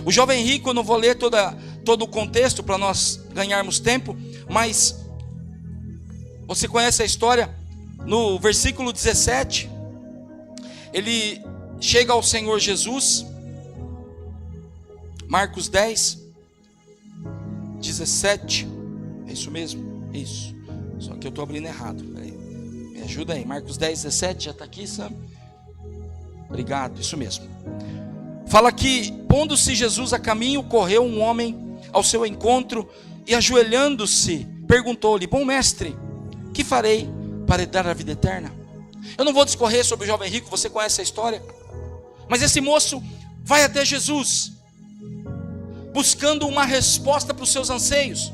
O jovem rico, eu não vou ler todo o contexto para nós ganharmos tempo, mas você conhece a história. No versículo 17, ele chega ao Senhor Jesus, Marcos 10, 17, é isso mesmo? Isso, só que eu estou abrindo errado, peraí. Me ajuda aí, Marcos 10, 17, já está aqui, Sam? Obrigado, isso mesmo. Fala que, pondo-se Jesus a caminho, correu um homem ao seu encontro e, ajoelhando-se, perguntou-lhe: bom mestre, que farei para herdar a vida eterna? Eu não vou discorrer sobre o jovem rico, você conhece a história. Mas esse moço vai até Jesus, buscando uma resposta para os seus anseios,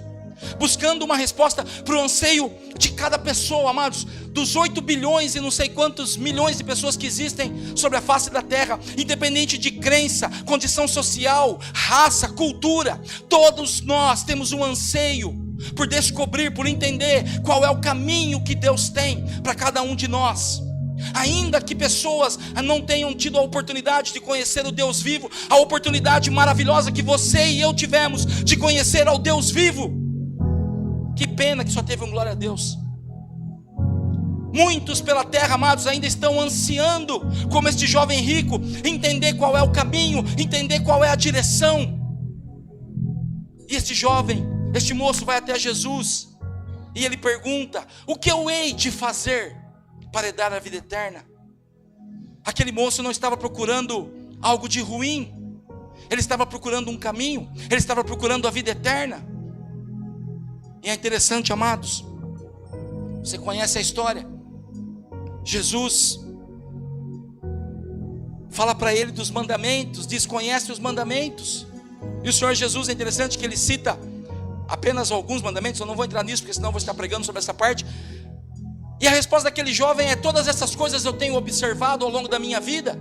buscando uma resposta para o anseio de cada pessoa, amados. Dos 8 bilhões e não sei quantos milhões de pessoas que existem sobre a face da terra, independente de crença, condição social, raça, cultura, todos nós temos um anseio por descobrir, por entender qual é o caminho que Deus tem para cada um de nós. Ainda que pessoas não tenham tido a oportunidade de conhecer o Deus vivo, a oportunidade maravilhosa que você e eu tivemos de conhecer ao Deus vivo, que pena que só teve um glória a Deus. Muitos pela terra, amados, ainda estão ansiando, como este jovem rico, entender qual é o caminho, entender qual é a direção. E este moço vai até Jesus e ele pergunta: o que eu hei de fazer para dar a vida eterna? Aquele moço não estava procurando algo de ruim, ele estava procurando um caminho, ele estava procurando a vida eterna. E é interessante, amados, você conhece a história. Jesus fala para ele dos mandamentos, diz: conhece os mandamentos. E o Senhor Jesus, é interessante que ele cita apenas alguns mandamentos. Eu não vou entrar nisso, porque senão eu vou estar pregando sobre essa parte. E a resposta daquele jovem é: todas essas coisas eu tenho observado ao longo da minha vida.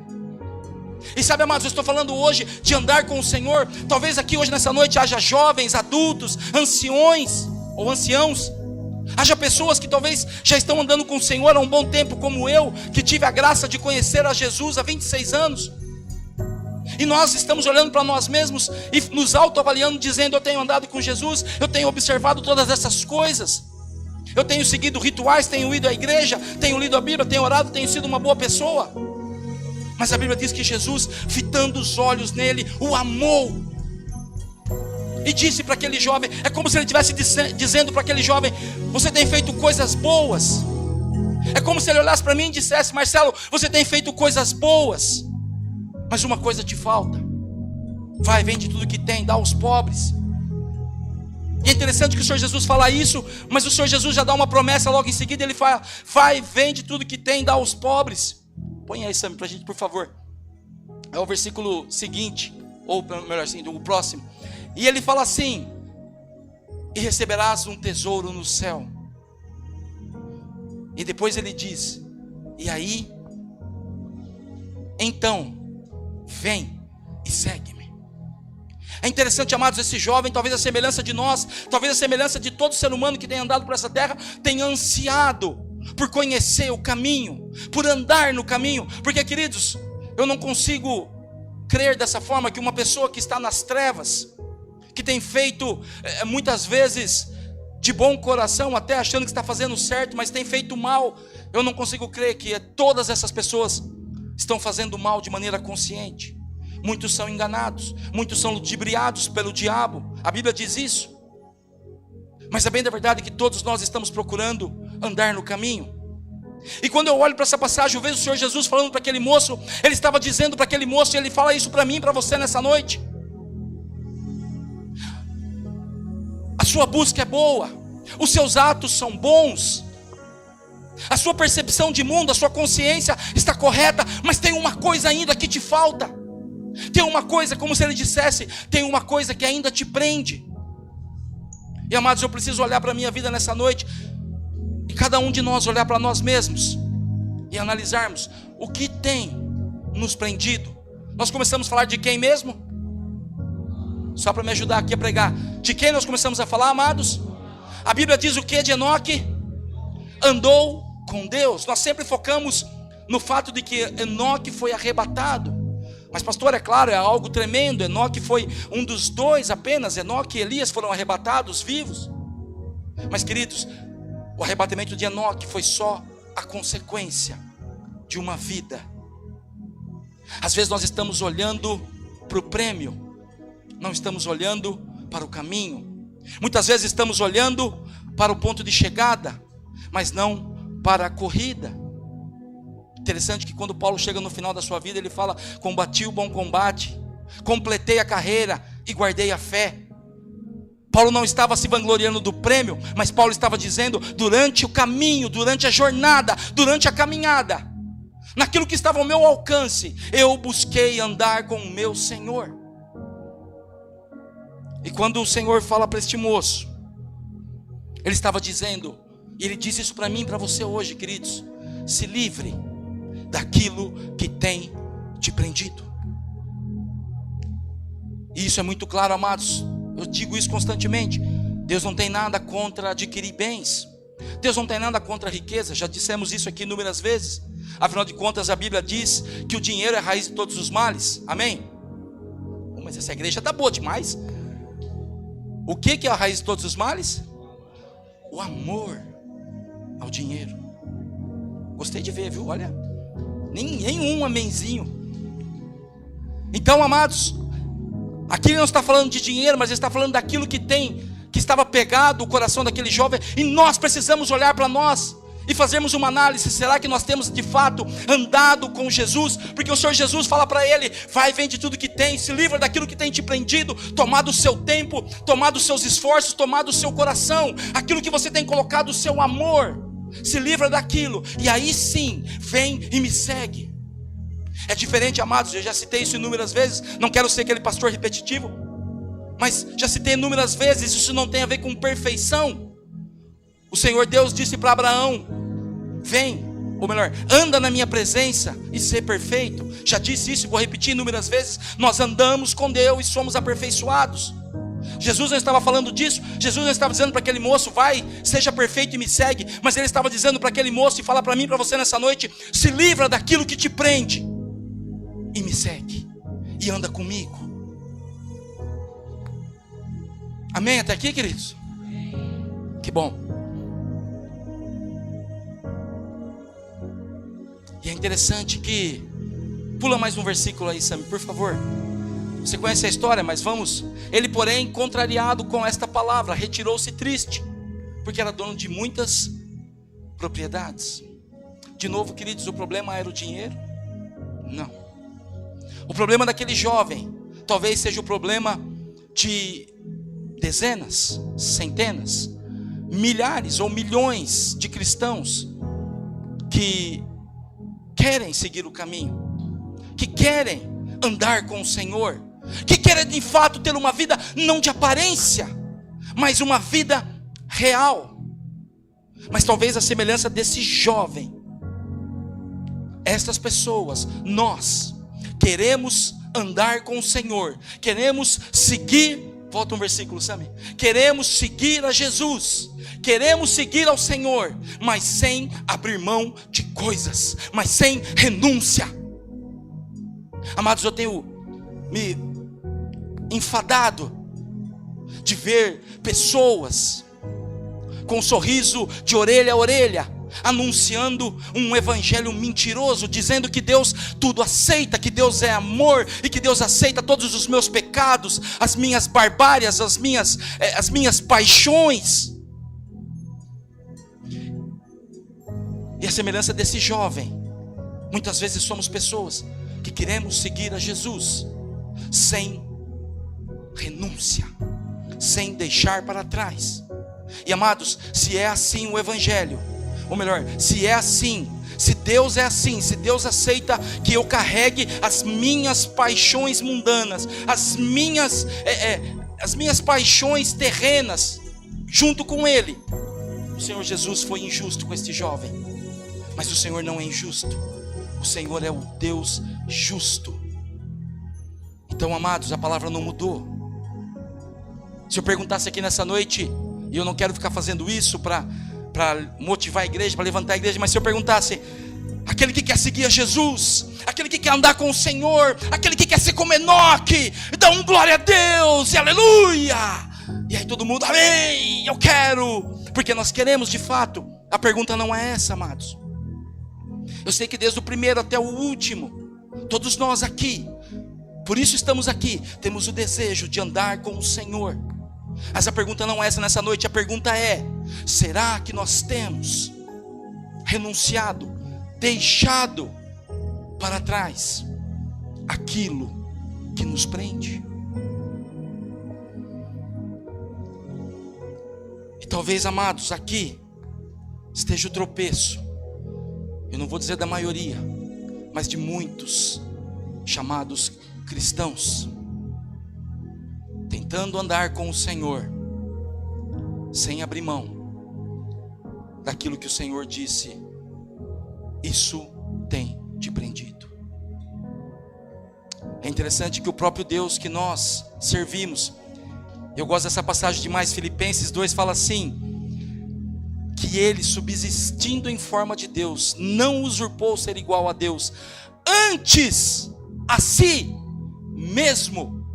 E sabe, amados, eu estou falando hoje de andar com o Senhor. Talvez aqui hoje nessa noite haja jovens, adultos, anciões ou anciãos. Haja pessoas que talvez já estão andando com o Senhor há um bom tempo, como eu, que tive a graça de conhecer a Jesus há 26 anos. E nós estamos olhando para nós mesmos e nos autoavaliando, dizendo: eu tenho andado com Jesus, eu tenho observado todas essas coisas, eu tenho seguido rituais, tenho ido à igreja, tenho lido a Bíblia, tenho orado, tenho sido uma boa pessoa. Mas a Bíblia diz que Jesus, fitando os olhos nele, o amou e disse para aquele jovem, é como se ele estivesse dizendo para aquele jovem: você tem feito coisas boas. É como se ele olhasse para mim e dissesse: Marcelo, você tem feito coisas boas, mas uma coisa te falta. Vai, vende tudo que tem, dá aos pobres. E é interessante que o Senhor Jesus fala isso, mas o Senhor Jesus já dá uma promessa logo em seguida. Ele fala: vai, vende tudo que tem, dá aos pobres. Põe aí, Sam, para a gente, por favor. É o versículo seguinte, ou melhor assim, o próximo. E ele fala assim: e receberás um tesouro no céu. E depois ele diz: e aí, então, vem e segue-me. É interessante, amados, esse jovem, talvez a semelhança de nós, talvez a semelhança de todo ser humano que tem andado por essa terra, tenha ansiado por conhecer o caminho, por andar no caminho. Porque, queridos, eu não consigo crer dessa forma que uma pessoa que está nas trevas, que tem feito muitas vezes de bom coração, até achando que está fazendo certo, mas tem feito mal, eu não consigo crer que todas essas pessoas estão fazendo mal de maneira consciente. Muitos são enganados, muitos são ludibriados pelo diabo, a Bíblia diz isso. Mas é bem da verdade que todos nós estamos procurando andar no caminho. E quando eu olho para essa passagem, eu vejo o Senhor Jesus falando para aquele moço. Ele estava dizendo para aquele moço, e ele fala isso para mim e para você nessa noite: a sua busca é boa, os seus atos são bons, a sua percepção de mundo, a sua consciência está correta, mas tem uma coisa ainda que te falta. Tem uma coisa, como se ele dissesse, tem uma coisa que ainda te prende. E amados, eu preciso olhar para a minha vida nessa noite, e cada um de nós olhar para nós mesmos e analisarmos o que tem nos prendido. Nós começamos a falar de quem mesmo? Só para me ajudar aqui a pregar. De quem nós começamos a falar, amados? A Bíblia diz o que de Enoque? Andou com Deus. Nós sempre focamos no fato de que Enoque foi arrebatado. Mas pastor, é claro, é algo tremendo. Enoque foi um dos dois apenas. Enoque e Elias foram arrebatados vivos. Mas queridos, o arrebatamento de Enoque foi só a consequência de uma vida. Às vezes nós estamos olhando para o prêmio, não estamos olhando para o caminho. Muitas vezes estamos olhando para o ponto de chegada, mas não para a corrida. Interessante que quando Paulo chega no final da sua vida, ele fala: combati o bom combate, completei a carreira e guardei a fé. Paulo não estava se vangloriando do prêmio, mas Paulo estava dizendo, durante o caminho, durante a jornada, durante a caminhada, naquilo que estava ao meu alcance, eu busquei andar com o meu Senhor. E quando o Senhor fala para este moço, Ele estava dizendo, e Ele diz isso para mim e para você hoje, queridos: se livre daquilo que tem te prendido. E isso é muito claro, amados. Eu digo isso constantemente. Deus não tem nada contra adquirir bens. Deus não tem nada contra a riqueza. Já dissemos isso aqui inúmeras vezes. Afinal de contas, a Bíblia diz que o dinheiro é a raiz de todos os males. Amém? Mas essa igreja está boa demais. O que é a raiz de todos os males? O amor ao dinheiro. Gostei de ver, viu? Olha, nenhum amenzinho. Então, amados, aqui ele não está falando de dinheiro, mas ele está falando daquilo que estava pegado o coração daquele jovem. E nós precisamos olhar para nós e fazermos uma análise. Será que nós temos de fato andado com Jesus? Porque o Senhor Jesus fala para ele: vai, vende tudo que tem, se livra daquilo que tem te prendido, tomado o seu tempo, tomado os seus esforços, tomado o seu coração, aquilo que você tem colocado o seu amor, se livra daquilo, e aí sim, vem e me segue. É diferente, amados, eu já citei isso inúmeras vezes, não quero ser aquele pastor repetitivo, mas já citei inúmeras vezes, isso não tem a ver com perfeição. O Senhor Deus disse para Abraão: vem, ou melhor, anda na minha presença e ser perfeito. Já disse isso e vou repetir inúmeras vezes. Nós andamos com Deus e somos aperfeiçoados. Jesus não estava falando disso. Jesus não estava dizendo para aquele moço: vai, seja perfeito e me segue. Mas ele estava dizendo para aquele moço, e fala para mim e para você nessa noite: se livra daquilo que te prende e me segue, e anda comigo. Amém até aqui, queridos? Que bom. E é interessante que, pula mais um versículo aí, Sam, por favor. Você conhece a história, mas vamos. Ele, porém, contrariado com esta palavra, retirou-se triste, porque era dono de muitas propriedades. De novo, queridos, o problema era o dinheiro? Não. O problema daquele jovem talvez seja o problema de dezenas, centenas, milhares ou milhões de cristãos que querem seguir o caminho, que querem andar com o Senhor, que querem de fato ter uma vida não de aparência, mas uma vida real. Mas talvez a semelhança desse jovem, estas pessoas, nós queremos andar com o Senhor, queremos seguir. Volta um versículo, Sammy. Queremos seguir a Jesus, queremos seguir ao Senhor, mas sem abrir mão de coisas, mas sem renúncia. Amados, eu tenho me enfadado de ver pessoas com um sorriso de orelha a orelha, anunciando um evangelho mentiroso, dizendo que Deus tudo aceita, que Deus é amor e que Deus aceita todos os meus pecados, as minhas barbárias, as minhas paixões. E a semelhança desse jovem, muitas vezes somos pessoas que queremos seguir a Jesus sem renúncia, sem deixar para trás. E amados, se é assim o evangelho, ou melhor, se é assim, se Deus é assim, se Deus aceita que eu carregue as minhas paixões mundanas, as minhas paixões terrenas junto com Ele, o Senhor Jesus foi injusto com este jovem. Mas o Senhor não é injusto, o Senhor é o Deus justo. Então, amados, a palavra não mudou. Se eu perguntasse aqui nessa noite, e eu não quero ficar fazendo isso para motivar a igreja, para levantar a igreja, mas se eu perguntasse: aquele que quer seguir a Jesus, aquele que quer andar com o Senhor, aquele que quer ser como Enoque, dá um glória a Deus e aleluia. E aí todo mundo, amém, eu quero, porque nós queremos de fato. A pergunta não é essa, amados. Eu sei que desde o primeiro até o último, todos nós aqui, por isso estamos aqui, temos o desejo de andar com o Senhor. Mas a pergunta não é essa nessa noite, a pergunta é: será que nós temos renunciado, deixado para trás aquilo que nos prende? E talvez, amados, aqui esteja o tropeço, eu não vou dizer da maioria, mas de muitos chamados cristãos, tentando andar com o Senhor, sem abrir mão daquilo que o Senhor disse: isso tem te prendido. É interessante que o próprio Deus que nós servimos, eu gosto dessa passagem demais, Filipenses 2 fala assim, que ele, subsistindo em forma de Deus, não usurpou ser igual a Deus, antes a si mesmo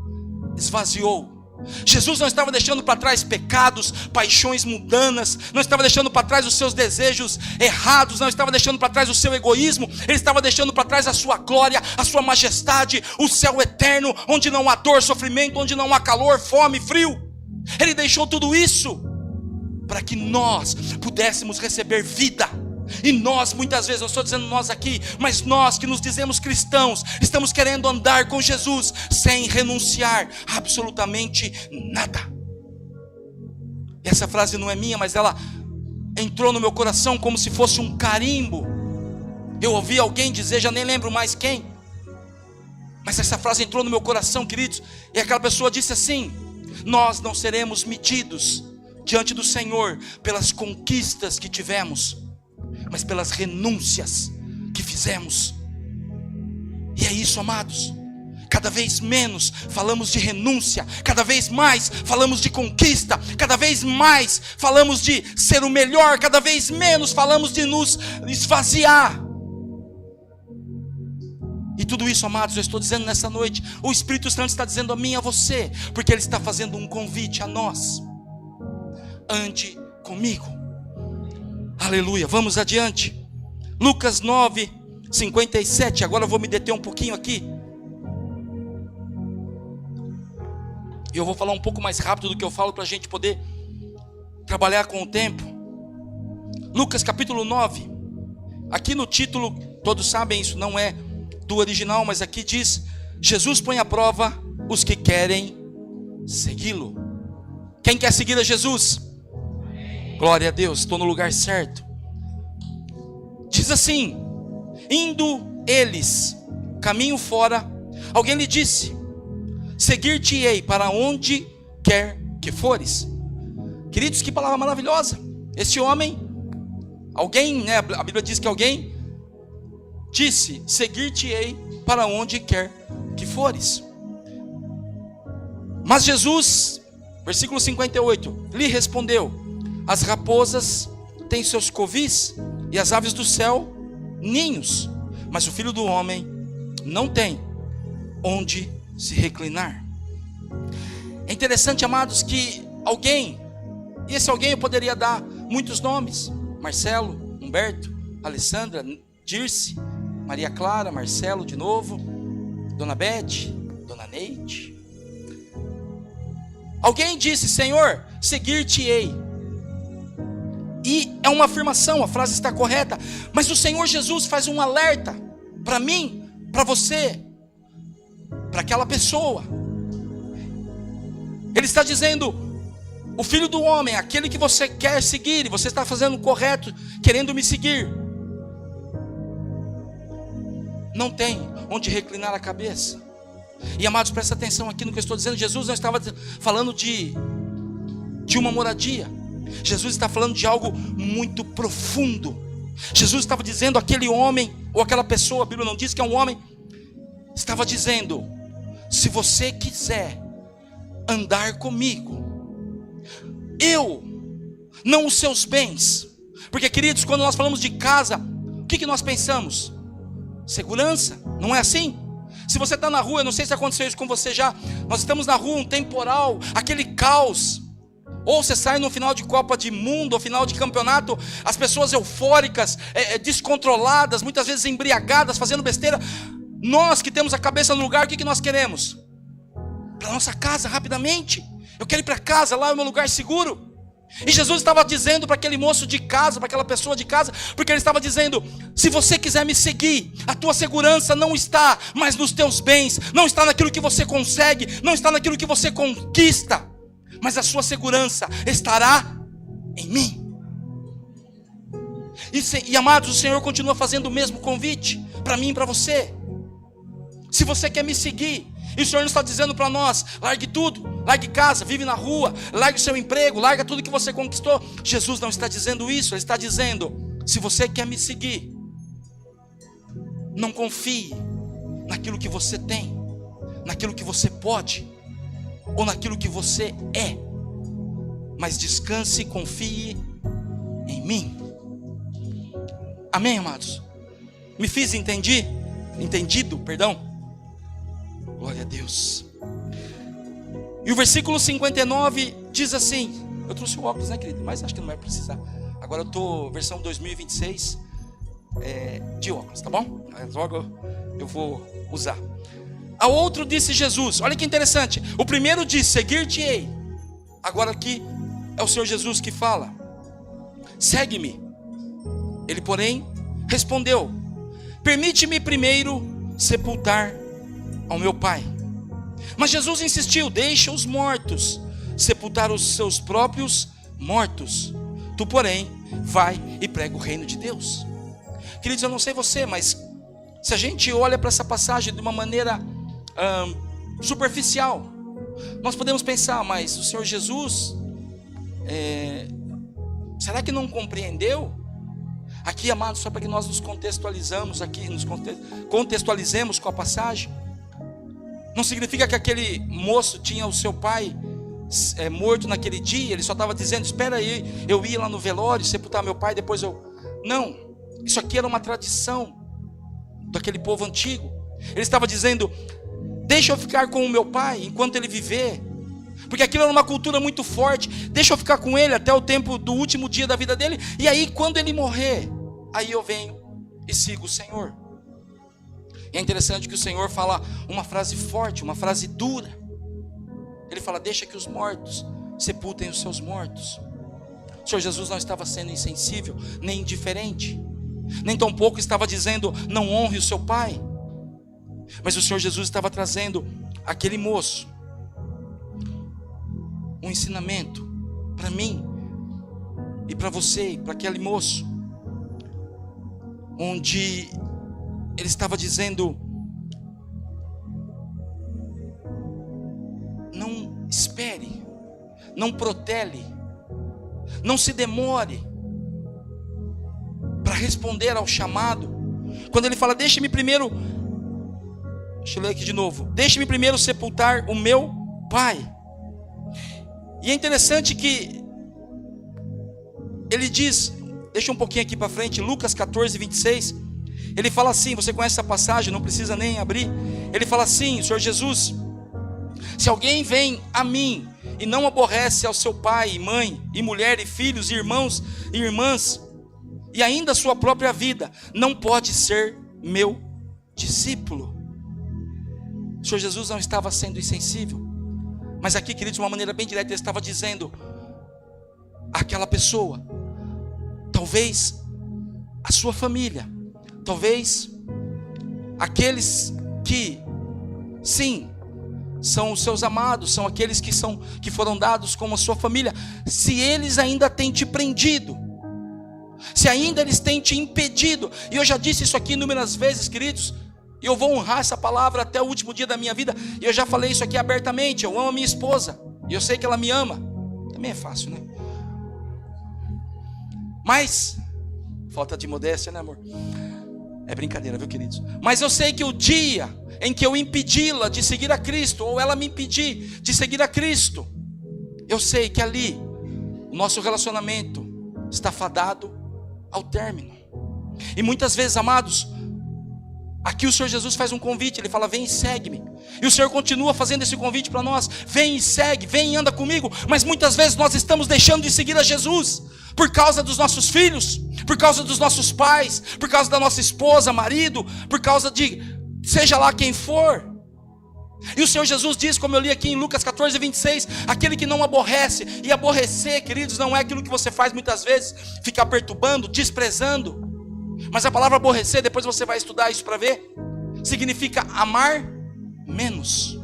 esvaziou. Jesus não estava deixando para trás pecados, paixões mundanas, não estava deixando para trás os seus desejos errados, não estava deixando para trás o seu egoísmo, ele estava deixando para trás a sua glória, a sua majestade, o céu eterno, onde não há dor, sofrimento, onde não há calor, fome, frio. Ele deixou tudo isso para que nós pudéssemos receber vida. E nós, muitas vezes, não estou dizendo nós aqui, mas nós que nos dizemos cristãos, estamos querendo andar com Jesus sem renunciar absolutamente nada. E essa frase não é minha, mas ela entrou no meu coração como se fosse um carimbo. Eu ouvi alguém dizer, já nem lembro mais quem, mas essa frase entrou no meu coração, queridos. E aquela pessoa disse assim: nós não seremos medidos diante do Senhor pelas conquistas que tivemos, mas pelas renúncias que fizemos. E é isso, amados. Cada vez menos falamos de renúncia, cada vez mais falamos de conquista, cada vez mais falamos de ser o melhor, cada vez menos falamos de nos esvaziar. E tudo isso, amados, eu estou dizendo nessa noite, o Espírito Santo está dizendo a mim e a você, porque Ele está fazendo um convite a nós: ande comigo. Aleluia, vamos adiante. Lucas 9, 57, agora eu vou me deter um pouquinho aqui. E eu vou falar um pouco mais rápido do que eu falo, para a gente poder trabalhar com o tempo. Lucas capítulo 9, aqui no título, todos sabem, isso não é do original, mas aqui diz: Jesus põe à prova os que querem segui-lo. Quem quer seguir a Jesus? Glória a Deus, estou no lugar certo. Diz assim: indo eles caminho fora, alguém lhe disse: seguir-te-ei para onde quer que fores. Queridos, que palavra maravilhosa. Esse homem, alguém, né, a Bíblia diz que alguém disse: seguir-te-ei para onde quer que fores. Mas Jesus, versículo 58, lhe respondeu: as raposas têm seus covis e as aves do céu ninhos, mas o Filho do Homem não tem onde se reclinar. É interessante, amados, que alguém, e esse alguém eu poderia dar muitos nomes: Marcelo, Humberto, Alessandra, Dirce, Maria Clara, Marcelo de novo, Dona Beth, Dona Neide. Alguém disse: Senhor, seguir-te-ei. E é uma afirmação, a frase está correta, mas o Senhor Jesus faz um alerta para mim, para você, para aquela pessoa. Ele está dizendo: o Filho do Homem, aquele que você quer seguir, e você está fazendo o correto, querendo me seguir, não tem onde reclinar a cabeça. E, amados, presta atenção aqui no que eu estou dizendo. Jesus não estava falando de uma moradia. Jesus está falando de algo muito profundo. Jesus estava dizendo aquele homem, ou aquela pessoa, a Bíblia não diz que é um homem, estava dizendo: se você quiser andar comigo, eu, não os seus bens. Porque, queridos, quando nós falamos de casa, que nós pensamos? Segurança, não é assim? Se você está na rua, eu não sei se aconteceu isso com você já, nós estamos na rua, um temporal, aquele caos, ou você sai no final de Copa de Mundo, ou final de campeonato, as pessoas eufóricas, descontroladas, muitas vezes embriagadas, fazendo besteira. Nós que temos a cabeça no lugar, o que nós queremos? Para nossa casa, rapidamente. Eu quero ir para casa, lá é o meu lugar seguro. E Jesus estava dizendo para aquele moço de casa, para aquela pessoa de casa, porque ele estava dizendo: se você quiser me seguir, a tua segurança não está mais nos teus bens, não está naquilo que você consegue, não está naquilo que você conquista, mas a sua segurança estará em mim. E amados, o Senhor continua fazendo o mesmo convite para mim e para você. Se você quer me seguir, e o Senhor não está dizendo para nós: largue tudo, largue casa, vive na rua, largue o seu emprego, larga tudo que você conquistou. Jesus não está dizendo isso, Ele está dizendo: se você quer me seguir, não confie naquilo que você tem, naquilo que você pode, ou naquilo que você é, mas descanse e confie em mim. Amém, amados? Me fiz entendido, perdão? Glória a Deus. E o versículo 59 diz assim, eu trouxe o óculos, né, querido? Mas acho que não vai precisar. Agora eu estou versão 2026 de óculos, tá bom? Logo eu vou usar. A outro disse Jesus, olha que interessante. O primeiro disse: seguir-te-ei. Agora aqui é o Senhor Jesus que fala: segue-me. Ele, porém, respondeu: permite-me primeiro sepultar ao meu pai. Mas Jesus insistiu: deixa os mortos sepultar os seus próprios mortos. Tu, porém, vai e prega o reino de Deus. Queridos, eu não sei você, mas se a gente olha para essa passagem de uma maneira superficial, nós podemos pensar: mas o Senhor Jesus, será que não compreendeu? Aqui, amados, só para que nós nos contextualizemos aqui, contextualizemos com a passagem. Não significa que aquele moço tinha o seu pai morto naquele dia. Ele só estava dizendo: espera aí, eu ia lá no velório sepultar meu pai, depois eu... Não, isso aqui era uma tradição daquele povo antigo. Ele estava dizendo: deixa eu ficar com o meu pai enquanto ele viver, porque aquilo era uma cultura muito forte. Deixa eu ficar com ele até o tempo do último dia da vida dele, e aí quando ele morrer, aí eu venho e sigo o Senhor. E é interessante que o Senhor fala uma frase forte, uma frase dura. Ele fala: deixa que os mortos sepultem os seus mortos. O Senhor Jesus não estava sendo insensível, nem indiferente, nem tampouco estava dizendo: não honre o seu pai. Mas o Senhor Jesus estava trazendo àquele moço um ensinamento para mim e para você e para aquele moço, onde ele estava dizendo: não espere, não protele, não se demore para responder ao chamado. Quando ele fala: deixe-me primeiro, deixa eu ler aqui de novo, deixe-me primeiro sepultar o meu pai. E é interessante que ele diz, deixa um pouquinho aqui para frente, Lucas 14, 26, ele fala assim, você conhece essa passagem, não precisa nem abrir. Ele fala assim, o Senhor Jesus: se alguém vem a mim e não aborrece ao seu pai e mãe, e mulher, e filhos, e irmãos, e irmãs, e ainda a sua própria vida, não pode ser meu discípulo. O Senhor Jesus não estava sendo insensível, mas aqui, queridos, de uma maneira bem direta, ele estava dizendo àquela pessoa, talvez a sua família, talvez aqueles que, sim, são os seus amados, são aqueles que foram dados como a sua família, se eles ainda têm te prendido, se ainda eles têm te impedido, e eu já disse isso aqui inúmeras vezes, queridos, e eu vou honrar essa palavra até o último dia da minha vida, e eu já falei isso aqui abertamente, eu amo a minha esposa, e eu sei que ela me ama, também é fácil, né? Mas, falta de modéstia, né, amor? É brincadeira, viu, queridos? Mas eu sei que o dia em que eu impedi-la de seguir a Cristo, ou ela me impedir de seguir a Cristo, eu sei que ali o nosso relacionamento está fadado ao término. E muitas vezes, amados, aqui o Senhor Jesus faz um convite, Ele fala, vem e segue-me. E o Senhor continua fazendo esse convite para nós, vem e segue, vem e anda comigo. Mas muitas vezes nós estamos deixando de seguir a Jesus, por causa dos nossos filhos, por causa dos nossos pais, por causa da nossa esposa, marido, por causa de seja lá quem for. E o Senhor Jesus diz, como eu li aqui em Lucas 14, 26, aquele que não aborrece, e aborrecer, queridos, não é aquilo que você faz muitas vezes, ficar perturbando, desprezando. Mas a palavra aborrecer, depois você vai estudar isso para ver, significa amar menos.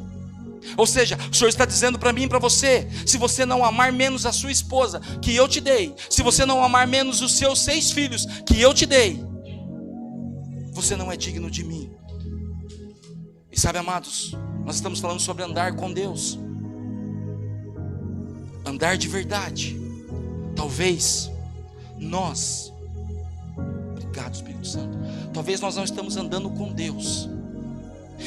Ou seja, o Senhor está dizendo para mim e para você, se você não amar menos a sua esposa, que eu te dei, se você não amar menos os seus 6 filhos, que eu te dei, você não é digno de mim. E sabe, amados, nós estamos falando sobre andar com Deus, andar de verdade. Talvez nós, obrigado Espírito Santo, talvez nós não estamos andando com Deus,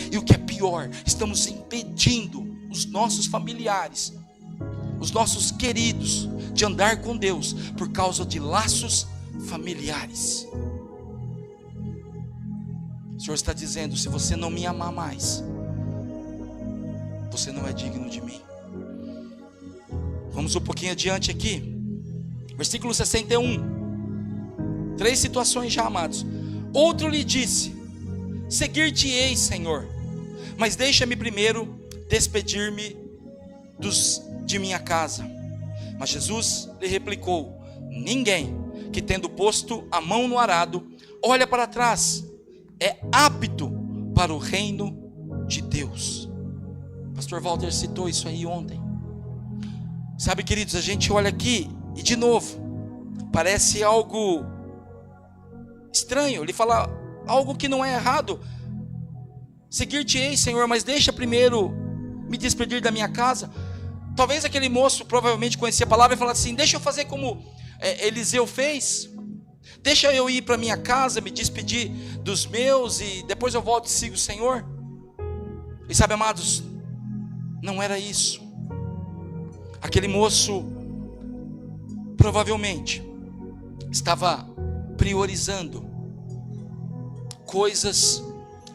e o que é pior, estamos impedindo os nossos familiares, os nossos queridos, de andar com Deus, por causa de laços familiares. O Senhor está dizendo, se você não me amar mais, você não é digno de mim. Vamos um pouquinho adiante aqui, versículo 61, 3 situações já, amados. Outro lhe disse, seguir-te-ei, Senhor, mas deixa-me primeiro despedir-me de minha casa. Mas Jesus lhe replicou, ninguém que tendo posto a mão no arado, olha para trás, é apto para o reino de Deus. Pastor Walter citou isso aí ontem. Sabe, queridos, a gente olha aqui e de novo, parece algo estranho. Ele fala algo que não é errado. Seguir-te-ei, Senhor, mas deixa primeiro me despedir da minha casa. Talvez aquele moço provavelmente conhecia a palavra e falava assim, deixa eu fazer como Eliseu fez. Deixa eu ir para minha casa, me despedir dos meus e depois eu volto e sigo o Senhor. E sabe, amados, não era isso. Aquele moço provavelmente estava priorizando coisas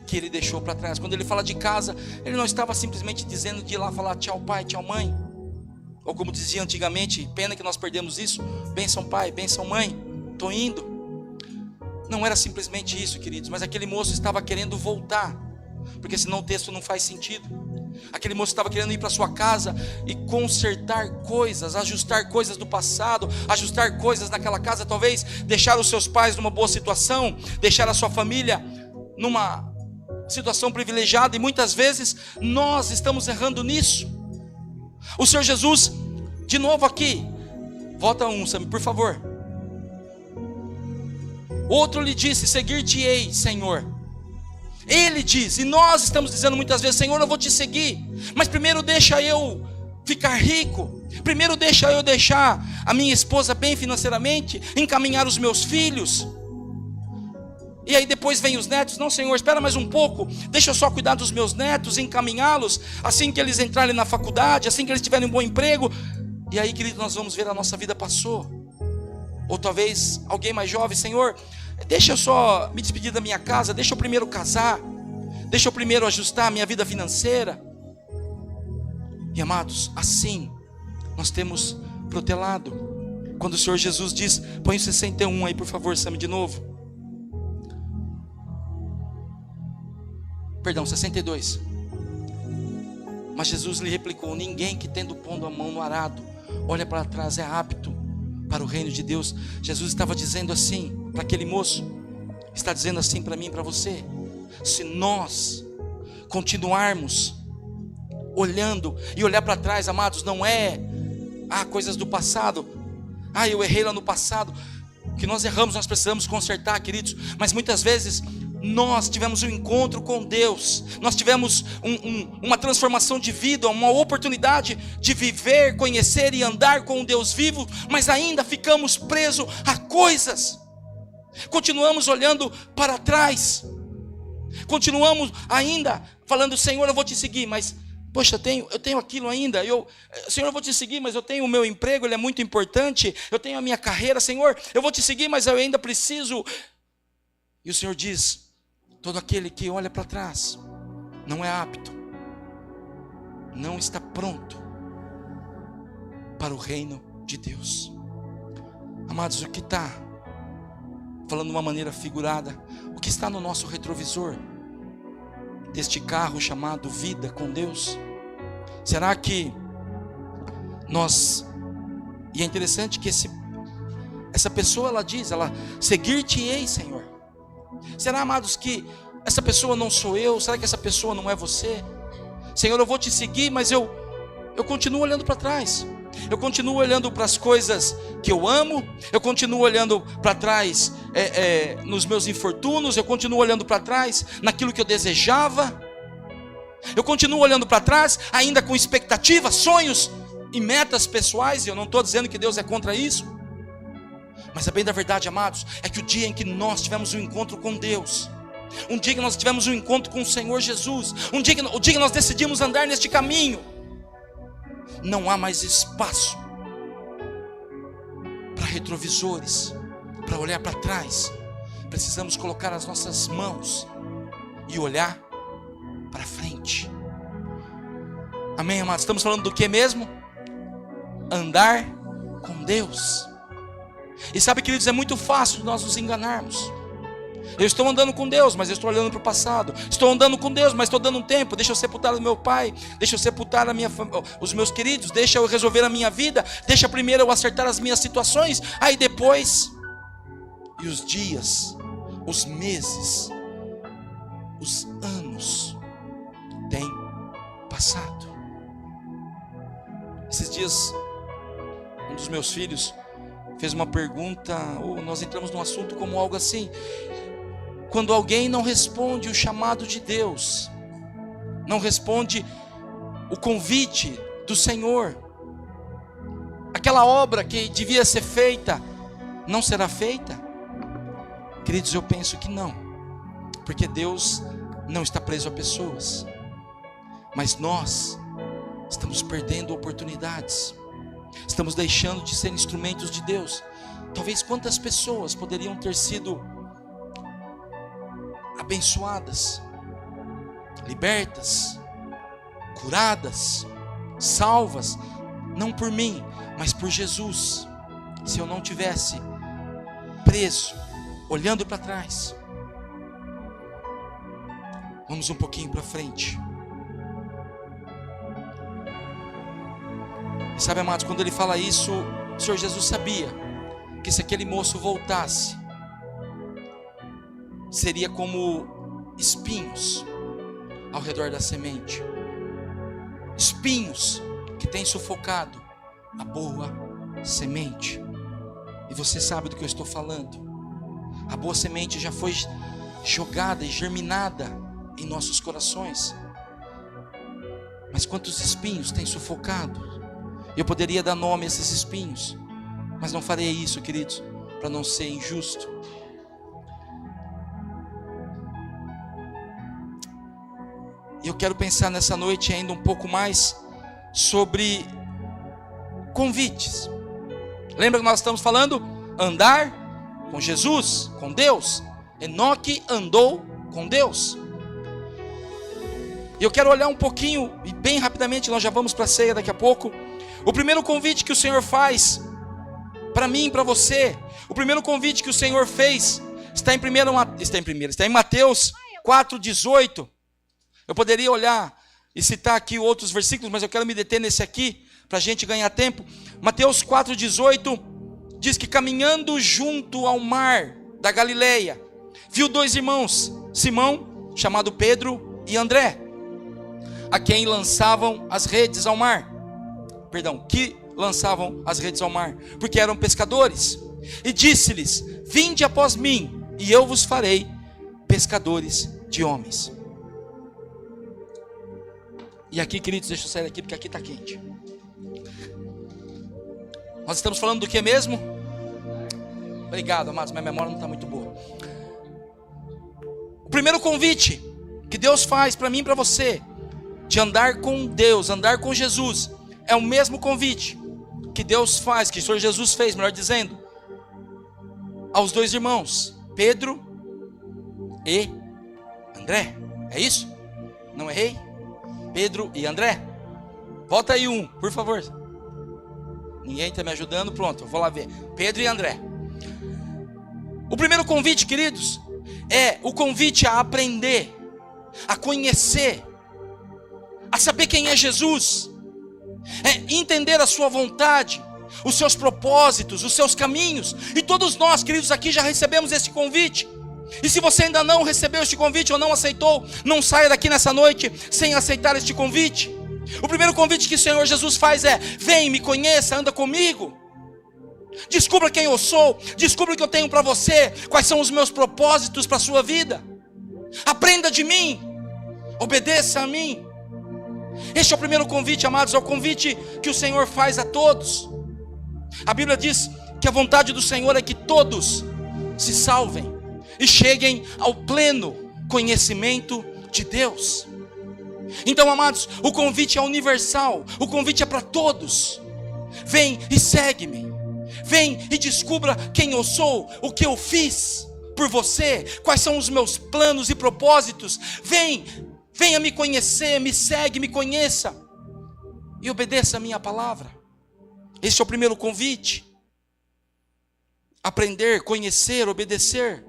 que ele deixou para trás. Quando ele fala de casa, ele não estava simplesmente dizendo de ir lá falar tchau pai, tchau mãe, ou como dizia antigamente, pena que nós perdemos isso, bênção pai, bênção mãe, estou indo. Não era simplesmente isso, queridos, mas aquele moço estava querendo voltar, porque senão o texto não faz sentido. Aquele moço estava querendo ir para sua casa e consertar coisas, ajustar coisas do passado, ajustar coisas naquela casa, talvez deixar os seus pais numa boa situação, deixar a sua família numa situação privilegiada, e muitas vezes nós estamos errando nisso. O Senhor Jesus, de novo aqui, volta Sammy, por favor. Outro lhe disse, seguir-te-ei, Senhor. Ele diz, e nós estamos dizendo muitas vezes, Senhor, eu vou te seguir, mas primeiro deixa eu ficar rico, primeiro deixa eu deixar a minha esposa bem financeiramente, encaminhar os meus filhos, e aí depois vem os netos. Não, Senhor, espera mais um pouco, deixa eu só cuidar dos meus netos, encaminhá-los, assim que eles entrarem na faculdade, assim que eles tiverem um bom emprego, e aí, querido, nós vamos ver a nossa vida passou. Ou talvez alguém mais jovem, Senhor, deixa eu só me despedir da minha casa, deixa eu primeiro casar, deixa eu primeiro ajustar a minha vida financeira. E amados, assim nós temos protelado. Quando o Senhor Jesus diz, põe o 61 aí por favor, Sammy, de novo. Perdão, 62. Mas Jesus lhe replicou, ninguém que tendo pondo a mão no arado, olha para trás, é apto para o reino de Deus. Jesus estava dizendo assim para aquele moço, está dizendo assim para mim e para você. Se nós continuarmos olhando e olhar para trás, amados, não é coisas do passado, eu errei lá no passado. O que nós erramos nós precisamos consertar, queridos, mas muitas vezes nós tivemos um encontro com Deus, nós tivemos uma transformação de vida, uma oportunidade de viver, conhecer e andar com um Deus vivo, mas ainda ficamos presos a coisas, continuamos olhando para trás, continuamos ainda falando, Senhor, eu vou te seguir, mas poxa, eu tenho aquilo ainda, Senhor, eu vou te seguir, mas eu tenho o meu emprego, ele é muito importante, eu tenho a minha carreira, Senhor, eu vou te seguir, mas eu ainda preciso E o Senhor diz: todo aquele que olha para trás não é apto, não está pronto para o reino de Deus. Amados, o que está, falando de uma maneira figurada, o que está no nosso retrovisor deste carro chamado vida com Deus? Será que nós, e é interessante que essa pessoa, ela diz, seguir-te-ei, Senhor. Será, amados, que essa pessoa não sou eu? Será que essa pessoa não é você? Senhor, eu vou te seguir, mas eu continuo olhando para trás. Eu continuo olhando para as coisas que eu amo. Eu continuo olhando para trás nos meus infortúnios. Eu continuo olhando para trás naquilo que eu desejava. Eu continuo olhando para trás ainda com expectativas, sonhos e metas pessoais. E eu não estou dizendo que Deus é contra isso, mas a bem da verdade, amados, é que o dia em que nós tivemos um encontro com Deus, um dia que nós tivemos um encontro com o Senhor Jesus, o dia que nós decidimos andar neste caminho, não há mais espaço para retrovisores, para olhar para trás. Precisamos colocar as nossas mãos e olhar para frente. Amém, amados? Estamos falando do que mesmo? Andar com Deus. E sabe, queridos, é muito fácil de nós nos enganarmos. Eu estou andando com Deus, mas eu estou olhando para o passado. Estou andando com Deus, mas estou dando um tempo. Deixa eu sepultar o meu pai, deixa eu sepultar os meus queridos, deixa eu resolver a minha vida, deixa primeiro eu acertar as minhas situações, aí depois. E os dias, os meses, os anos têm passado. Esses dias, um dos meus filhos fez uma pergunta, nós entramos num assunto como algo assim: quando alguém não responde o chamado de Deus, não responde o convite do Senhor, aquela obra que devia ser feita, não será feita? Queridos, eu penso que não, porque Deus não está preso a pessoas, mas nós estamos perdendo oportunidades, estamos deixando de ser instrumentos de Deus. Talvez quantas pessoas poderiam ter sido abençoadas, libertas, curadas, salvas, não por mim, mas por Jesus, se eu não tivesse preso, olhando para trás. Vamos um pouquinho para frente. E sabe, amados, quando ele fala isso, o Senhor Jesus sabia que se aquele moço voltasse, seria como espinhos ao redor da semente, espinhos que têm sufocado a boa semente. E você sabe do que eu estou falando. A boa semente já foi jogada e germinada em nossos corações, mas quantos espinhos têm sufocado? Eu poderia dar nome a esses espinhos, mas não farei isso, queridos, para não ser injusto. Eu quero pensar nessa noite ainda um pouco mais sobre convites. Lembra que nós estamos falando? Andar com Jesus, com Deus. Enoque andou com Deus. E eu quero olhar um pouquinho, e bem rapidamente, nós já vamos para a ceia daqui a pouco. O primeiro convite que o Senhor faz para mim e para você, o primeiro convite que o Senhor fez, está em Mateus 4,18. Eu poderia olhar e citar aqui outros versículos, mas eu quero me deter nesse aqui, para a gente ganhar tempo. Mateus 4,18 diz que caminhando junto ao mar da Galileia, viu dois irmãos, Simão, chamado Pedro, e André, a quem lançavam as redes ao mar. Que lançavam as redes ao mar, porque eram pescadores. E disse-lhes: vinde após mim, e eu vos farei pescadores de homens. E aqui, queridos, deixa eu sair daqui, porque aqui está quente. Nós estamos falando do que mesmo? Obrigado, amados, minha memória não está muito boa. O primeiro convite que Deus faz para mim e para você, de andar com Deus, andar com Jesus, é o mesmo convite que Deus faz, que o Senhor Jesus fez, melhor dizendo, aos dois irmãos, Pedro e André. É isso? Não errei? Pedro e André. Volta aí um, por favor. Ninguém está me ajudando, pronto, eu vou lá ver. Pedro e André. O primeiro convite, queridos, é o convite a aprender, a conhecer, a saber quem é Jesus, é entender a sua vontade, os seus propósitos, os seus caminhos. E todos nós, queridos, aqui já recebemos esse convite. E se você ainda não recebeu este convite ou não aceitou, não saia daqui nessa noite sem aceitar este convite. O primeiro convite que o Senhor Jesus faz é: vem, me conheça, anda comigo. Descubra quem eu sou, descubra o que eu tenho para você, quais são os meus propósitos para a sua vida. Aprenda de mim, obedeça a mim. Este é o primeiro convite, amados, é o convite que o Senhor faz a todos. A Bíblia diz que a vontade do Senhor é que todos se salvem e cheguem ao pleno conhecimento de Deus. Então, amados, o convite é universal, o convite é para todos. Vem e segue-me. Vem e descubra quem eu sou, o que eu fiz por você, quais são os meus planos e propósitos. Venha me conhecer, me segue, me conheça e obedeça a minha palavra. Este é o primeiro convite. Aprender, conhecer, obedecer.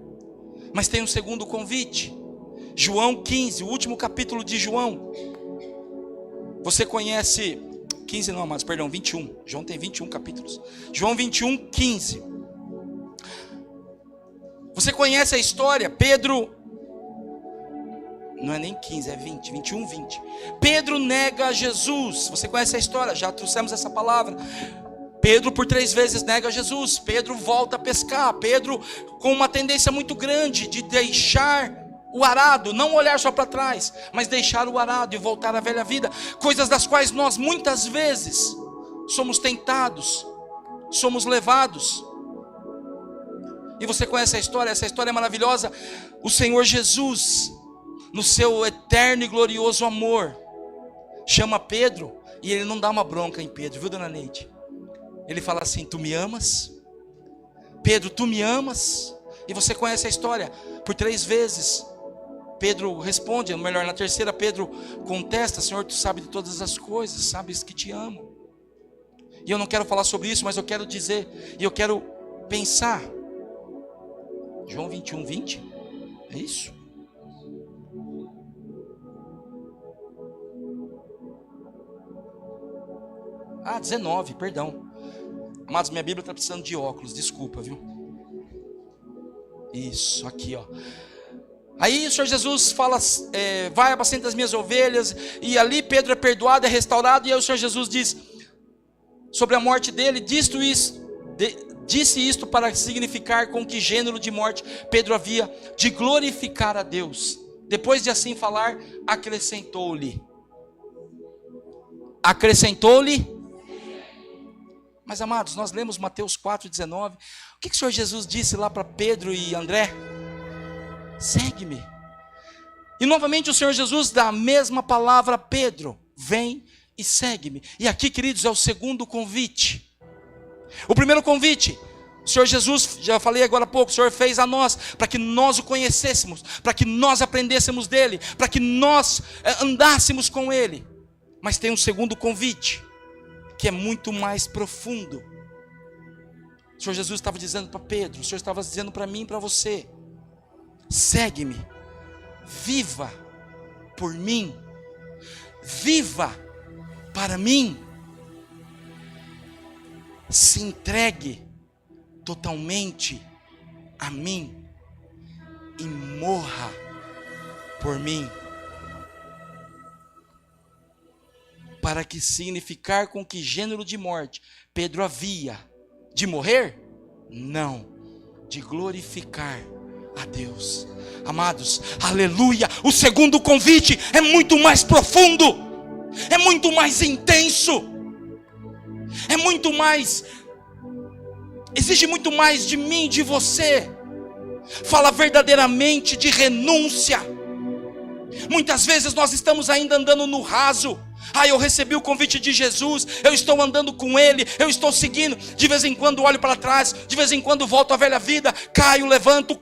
Mas tem um segundo convite. João 15, o último capítulo de João. Você conhece 15 não, mas perdão, 21. João tem 21 capítulos. João 21, 15. Você conhece a história? Pedro, não é nem 15, é 20, 21, 20. Pedro nega Jesus. Você conhece a história? Já trouxemos essa palavra. Pedro por 3 vezes nega Jesus. Pedro volta a pescar. Pedro com uma tendência muito grande de deixar o arado, não olhar só para trás, mas deixar o arado e voltar à velha vida. Coisas das quais nós muitas vezes somos tentados, somos levados. E você conhece a história? Essa história é maravilhosa. O Senhor Jesus, no seu eterno e glorioso amor, chama Pedro e ele não dá uma bronca em Pedro, viu, dona Neide? Ele fala assim: tu me amas? Pedro, tu me amas? E você conhece a história. Por 3 vezes Pedro responde, melhor, na terceira Pedro contesta: Senhor, tu sabes de todas as coisas, sabes que te amo. E eu não quero falar sobre isso, mas eu quero dizer, e eu quero pensar. João 21, 20, é isso? Ah, 19, perdão. Amados, minha Bíblia está precisando de óculos, desculpa, viu? Isso, aqui ó. Aí o Senhor Jesus fala, vai, apacenta as minhas ovelhas. E ali Pedro é perdoado, é restaurado. E aí o Senhor Jesus diz sobre a morte dele: disse isto para significar com que gênero de morte Pedro havia de glorificar a Deus. Depois de assim falar, acrescentou-lhe. Mas amados, nós lemos Mateus 4,19. O que o Senhor Jesus disse lá para Pedro e André? Segue-me. E novamente o Senhor Jesus dá a mesma palavra a Pedro: vem e segue-me. E aqui, queridos, é o segundo convite. O primeiro convite, o Senhor Jesus, já falei agora há pouco, o Senhor fez a nós, para que nós o conhecêssemos, para que nós aprendêssemos dele, para que nós andássemos com ele. Mas tem um segundo convite, que é muito mais profundo. O Senhor Jesus estava dizendo para Pedro, o Senhor estava dizendo para mim e para você: segue-me, viva por mim, viva para mim, se entregue totalmente a mim e morra por mim. Para que significar com que gênero de morte Pedro havia de morrer? Não, de glorificar a Deus. Amados, aleluia, o segundo convite é muito mais profundo, é muito mais intenso, é muito mais, exige muito mais de mim, de você. Fala verdadeiramente de renúncia. Muitas vezes nós estamos ainda andando no raso. Eu recebi o convite de Jesus, eu estou andando com ele, eu estou seguindo. De vez em quando olho para trás, de vez em quando volto à velha vida, caio, levanto.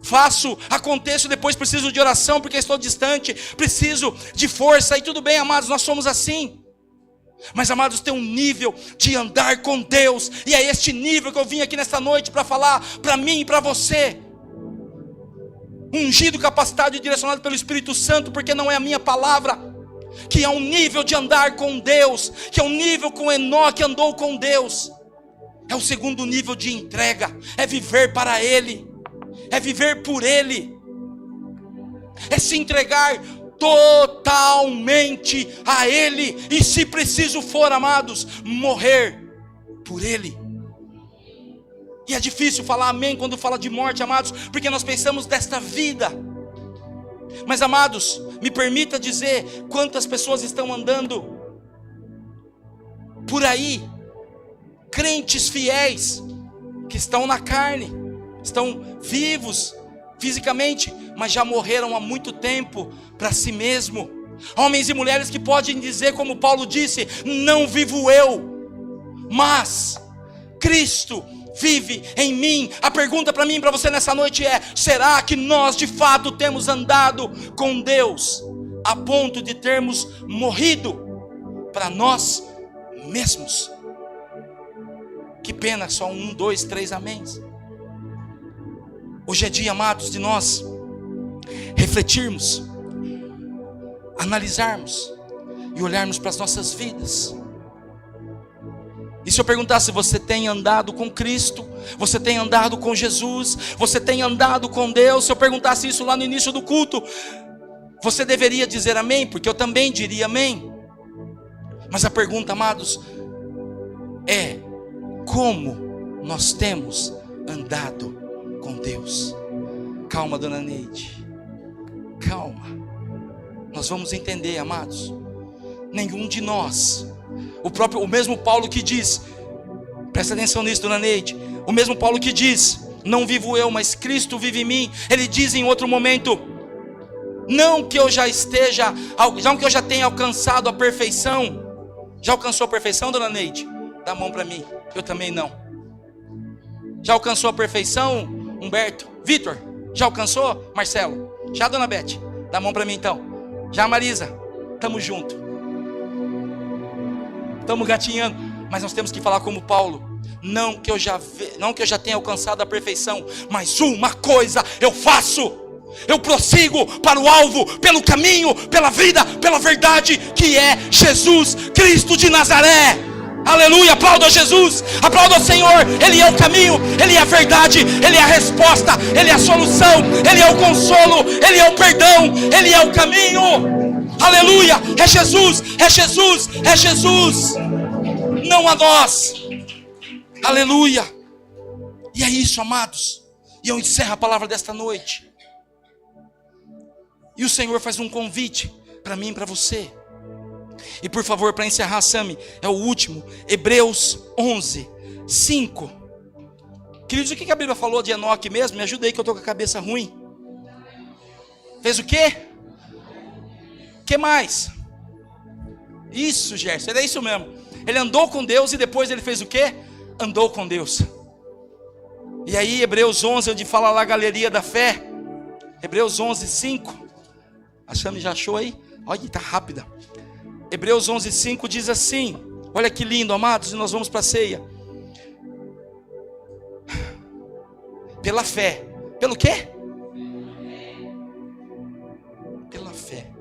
faço, aconteço, depois preciso de oração porque estou distante, preciso de força, e tudo bem, amados, nós somos assim. Mas, amados, tem um nível de andar com Deus, e é este nível que eu vim aqui nesta noite para falar para mim e para você. Ungido, capacitado e direcionado pelo Espírito Santo, porque não é a minha palavra, que é um nível de andar com Deus, que é um nível que Enoque andou com Deus. É o segundo nível de entrega, é viver para Ele, é viver por Ele, é se entregar totalmente a Ele, e se preciso for, amados, morrer por Ele. E é difícil falar amém quando fala de morte, amados, porque nós pensamos desta vida. Mas, amados, me permita dizer quantas pessoas estão andando por aí, crentes fiéis, que estão na carne, estão vivos fisicamente, mas já morreram há muito tempo para si mesmo. Homens e mulheres que podem dizer, como Paulo disse: não vivo eu, mas Cristo vive em mim. A pergunta para mim e para você nessa noite é: será que nós de fato temos andado com Deus a ponto de termos morrido para nós mesmos? Que pena, só 1, 2, 3 améns. Hoje é dia, amados, de nós refletirmos, analisarmos e olharmos para as nossas vidas. E se eu perguntar se você tem andado com Cristo, você tem andado com Jesus, você tem andado com Deus, se eu perguntasse isso lá no início do culto, você deveria dizer amém, porque eu também diria amém. Mas a pergunta, amados, é: como nós temos andado com Deus? Calma, dona Neide, calma. Nós vamos entender, amados. Nenhum de nós, o mesmo Paulo que diz, presta atenção nisso, dona Neide, o mesmo Paulo que diz: não vivo eu, mas Cristo vive em mim. Ele diz em outro momento: não que eu já tenha alcançado a perfeição. Já alcançou a perfeição, dona Neide? Dá a mão para mim, eu também não. Já alcançou a perfeição, Humberto? Vitor, já alcançou? Marcelo? Já, dona Beth? Dá a mão para mim então. Já, Marisa? Tamo junto. Estamos gatinhando, mas nós temos que falar como Paulo: não que eu já tenha alcançado a perfeição, mas uma coisa eu faço: eu prossigo para o alvo, pelo caminho, pela vida, pela verdade, que é Jesus Cristo de Nazaré. Aleluia, aplauda Jesus, aplauda o Senhor. Ele é o caminho, Ele é a verdade, Ele é a resposta, Ele é a solução, Ele é o consolo, Ele é o perdão, Ele é o caminho. Aleluia, é Jesus, é Jesus, é Jesus, não a nós. Aleluia. E é isso, amados. E eu encerro a palavra desta noite. E o Senhor faz um convite para mim e para você. E por favor, para encerrar, Sami, é o último, Hebreus 11, 5. Queridos, o que a Bíblia falou de Enoque mesmo? Me ajuda aí que eu estou com a cabeça ruim. Fez o quê? O que mais? Isso, Gerson, era isso mesmo. Ele andou com Deus e depois ele fez o quê? Andou com Deus. E aí Hebreus 11, onde fala lá a galeria da fé, Hebreus 11, 5. A Sami já achou aí? Olha, está rápida. Hebreus 11, 5 diz assim: olha que lindo, amados, e nós vamos para a ceia. Pela fé. Pelo quê? Pela fé.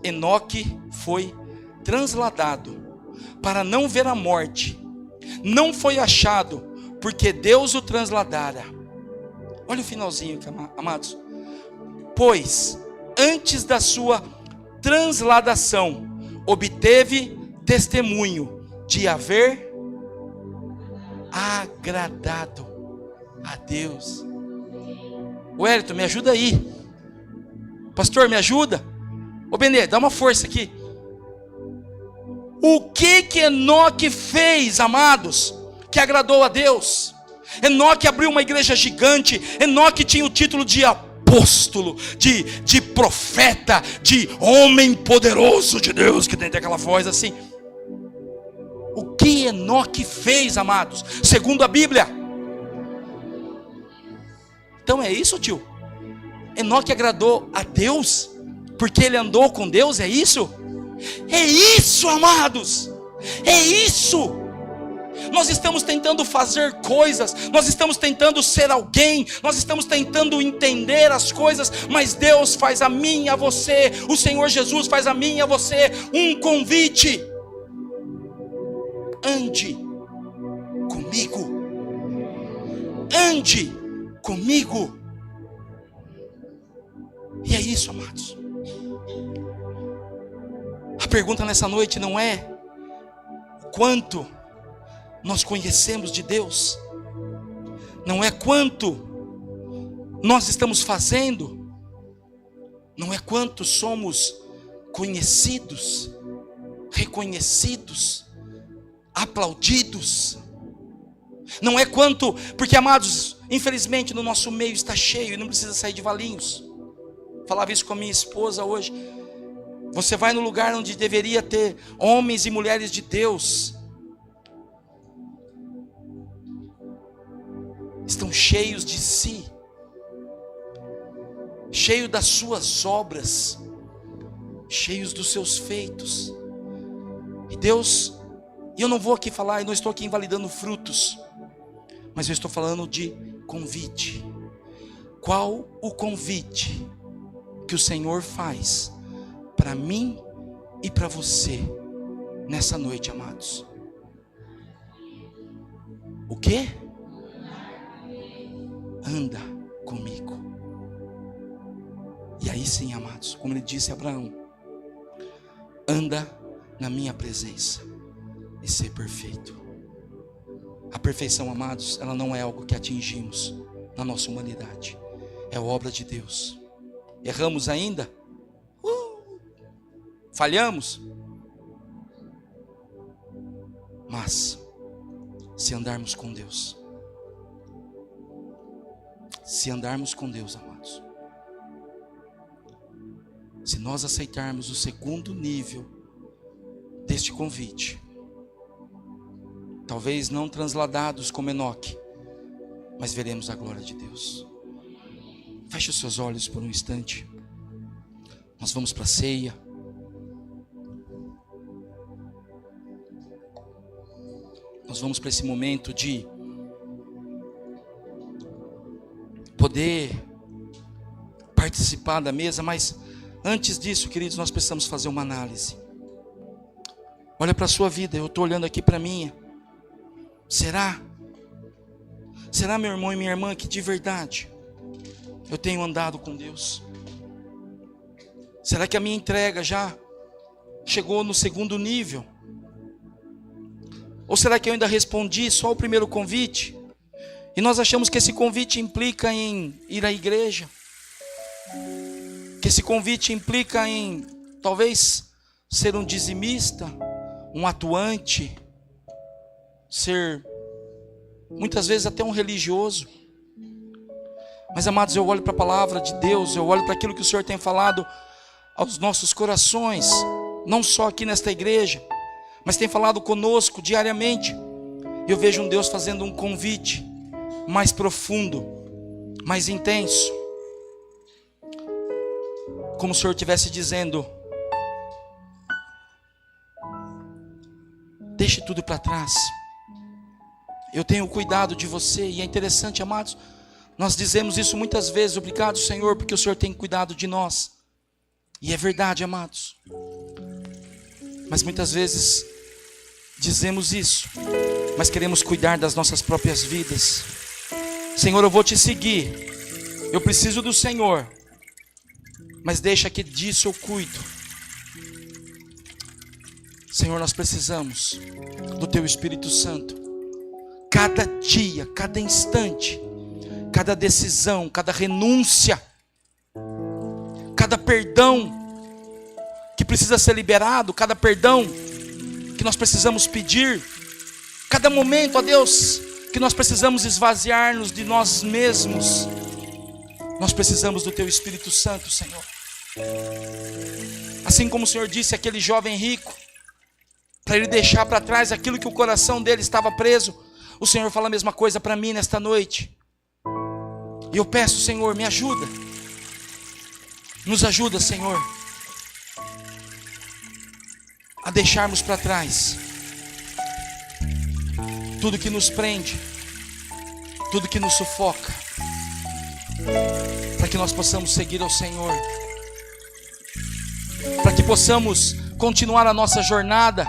Enoque foi transladado para não ver a morte. Não foi achado, porque Deus o transladara. Olha o finalzinho, amados. Pois antes da sua transladação obteve testemunho de haver agradado a Deus. Wellington, me ajuda aí. Pastor, me ajuda. Ô Benê, dá uma força aqui. O que Enoque fez, amados, que agradou a Deus? Enoque abriu uma igreja gigante. Enoque tinha o título de apóstolo, de profeta, de homem poderoso de Deus, que tem aquela voz assim. O que Enoque fez, amados? Segundo a Bíblia, Então é isso, tio? Enoque agradou a Deus porque ele andou com Deus, é isso? É isso, amados, é isso. Nós estamos tentando fazer coisas, nós estamos tentando ser alguém, nós estamos tentando entender as coisas, mas Deus faz a mim e a você, o Senhor Jesus faz a mim e a você um convite: ande comigo, ande comigo. E é isso, amados. A pergunta nessa noite não é quanto nós conhecemos de Deus, não é quanto nós estamos fazendo, não é quanto somos conhecidos, reconhecidos, aplaudidos, não é quanto, porque, amados, infelizmente no nosso meio está cheio e não precisa sair de Valinhos. Falava isso com a minha esposa hoje. Você vai no lugar onde deveria ter homens e mulheres de Deus, estão cheios de si, cheios das suas obras, cheios dos seus feitos. E Deus, e eu não vou aqui falar, eu não estou aqui invalidando frutos, mas eu estou falando de convite. Qual o convite que o Senhor faz para mim e para você nessa noite, amados? O quê? Anda comigo. E aí sim, amados, como ele disse a Abraão, anda na minha presença e ser perfeito. A perfeição, amados, ela não é algo que atingimos na nossa humanidade, é obra de Deus. Erramos ainda? Falhamos? Mas se andarmos com Deus, amados, se nós aceitarmos o segundo nível deste convite, talvez não transladados como Enoque, mas veremos a glória de Deus. Feche os seus olhos por um instante. Nós vamos para a ceia. Nós vamos para esse momento de poder participar da mesa, mas antes disso, queridos, nós precisamos fazer uma análise. Olha para a sua vida, eu estou olhando aqui para a minha. Será, meu irmão e minha irmã, que de verdade eu tenho andado com Deus? Será que a minha entrega já chegou no segundo nível? Ou será que eu ainda respondi só o primeiro convite? E nós achamos que esse convite implica em ir à igreja, que esse convite implica em talvez ser um dizimista, um atuante, ser muitas vezes até um religioso. Mas, amados, eu olho para a palavra de Deus, eu olho para aquilo que o Senhor tem falado aos nossos corações, não só aqui nesta igreja, mas tem falado conosco diariamente. Eu vejo um Deus fazendo um convite mais profundo, mais intenso, como o Senhor estivesse dizendo: deixe tudo para trás, eu tenho cuidado de você. E é interessante, amados, nós dizemos isso muitas vezes: obrigado, Senhor, porque o Senhor tem cuidado de nós. E é verdade, amados, mas muitas vezes dizemos isso, mas queremos cuidar das nossas próprias vidas. Senhor, eu vou te seguir, eu preciso do Senhor, mas deixa que disso eu cuido. Senhor, nós precisamos do Teu Espírito Santo, cada dia, cada instante, cada decisão, cada renúncia, cada perdão que precisa ser liberado, cada perdão que nós precisamos pedir, cada momento, ó Deus, que nós precisamos esvaziar-nos de nós mesmos, nós precisamos do Teu Espírito Santo, Senhor. Assim como o Senhor disse àquele jovem rico, para ele deixar para trás aquilo que o coração dele estava preso, o Senhor fala a mesma coisa para mim nesta noite. E eu peço, Senhor, me ajuda. Nos ajuda, Senhor, a deixarmos para trás tudo que nos prende, tudo que nos sufoca, para que nós possamos seguir ao Senhor, para que possamos continuar a nossa jornada.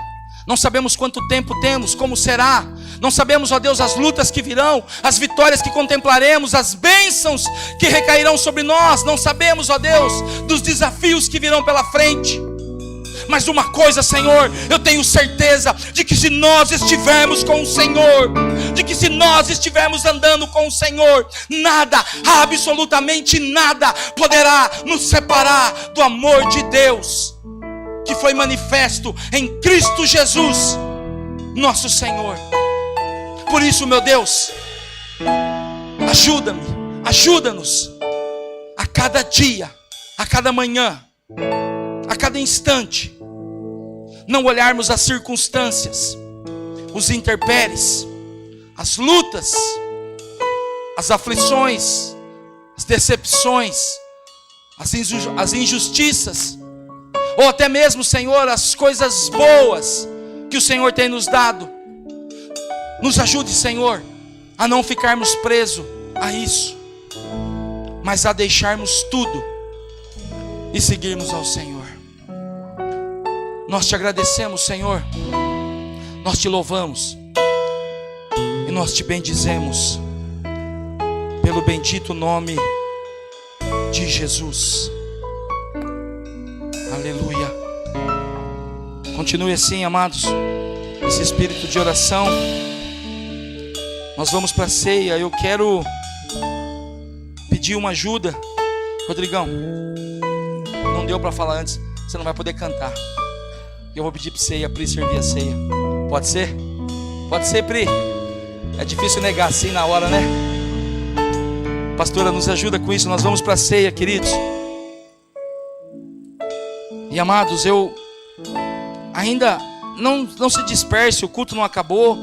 Não sabemos quanto tempo temos, como será. Não sabemos, ó Deus, as lutas que virão, as vitórias que contemplaremos, as bênçãos que recairão sobre nós. Não sabemos, ó Deus, dos desafios que virão pela frente. Mas uma coisa, Senhor, eu tenho certeza de que se nós estivermos com o Senhor, de que se nós estivermos andando com o Senhor, nada, absolutamente nada, poderá nos separar do amor de Deus, que foi manifesto em Cristo Jesus, nosso Senhor. Por isso, meu Deus, ajuda-me, ajuda-nos a cada dia, a cada manhã, a cada instante, não olharmos as circunstâncias, os intempéries, as lutas, as aflições, as decepções, as injustiças, ou até mesmo, Senhor, as coisas boas que o Senhor tem nos dado. Nos ajude, Senhor, a não ficarmos presos a isso, mas a deixarmos tudo e seguirmos ao Senhor. Nós te agradecemos, Senhor, nós te louvamos e nós te bendizemos pelo bendito nome de Jesus. Aleluia. Continue assim, amados, esse espírito de oração. Nós vamos para a ceia. Eu quero pedir uma ajuda. Rodrigão, não deu para falar antes, você não vai poder cantar. Eu vou pedir para você e a Pri servir a ceia. Pode ser? Pode ser, Pri? É difícil negar assim na hora, né? Pastora, nos ajuda com isso. Nós vamos para a ceia, queridos. E amados, eu ainda não se disperse, o culto não acabou,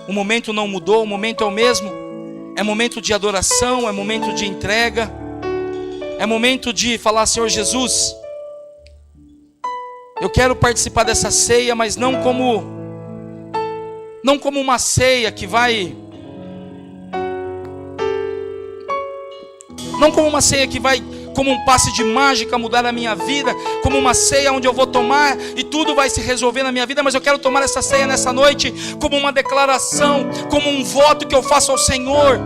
o momento não mudou, o momento é o mesmo. É momento de adoração, é momento de entrega, é momento de falar: Senhor Jesus, eu quero participar dessa ceia, mas não como uma ceia que vai, não como uma ceia que vai, como um passe de mágica, mudar a minha vida, como uma ceia onde eu vou tomar e tudo vai se resolver na minha vida. Mas eu quero tomar essa ceia nessa noite como uma declaração, como um voto que eu faço ao Senhor,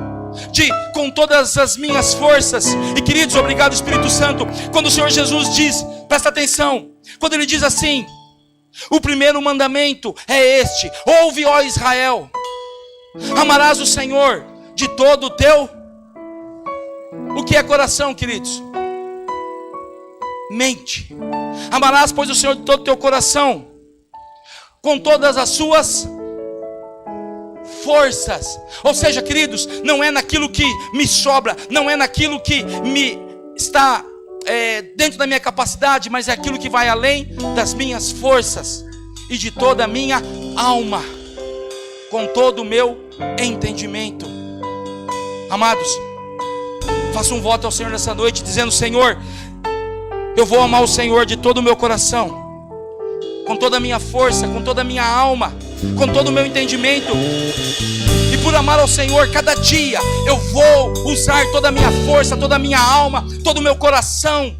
com todas as minhas forças. E queridos, obrigado Espírito Santo, quando o Senhor Jesus diz, presta atenção, quando Ele diz assim: o primeiro mandamento é este: ouve, ó Israel, amarás o Senhor de todo o teu... O que é coração, queridos? Mente. Amarás, pois, o Senhor de todo o teu coração, com todas as suas forças. Ou seja, queridos, não é naquilo que me sobra, não é naquilo que me está dentro da minha capacidade, mas é aquilo que vai além das minhas forças e de toda a minha alma, com todo o meu entendimento. Amados, faço um voto ao Senhor nessa noite, dizendo: Senhor, eu vou amar o Senhor de todo o meu coração, com toda a minha força, com toda a minha alma, com todo o meu entendimento. E por amar ao Senhor, cada dia eu vou usar toda a minha força, toda a minha alma, todo o meu coração,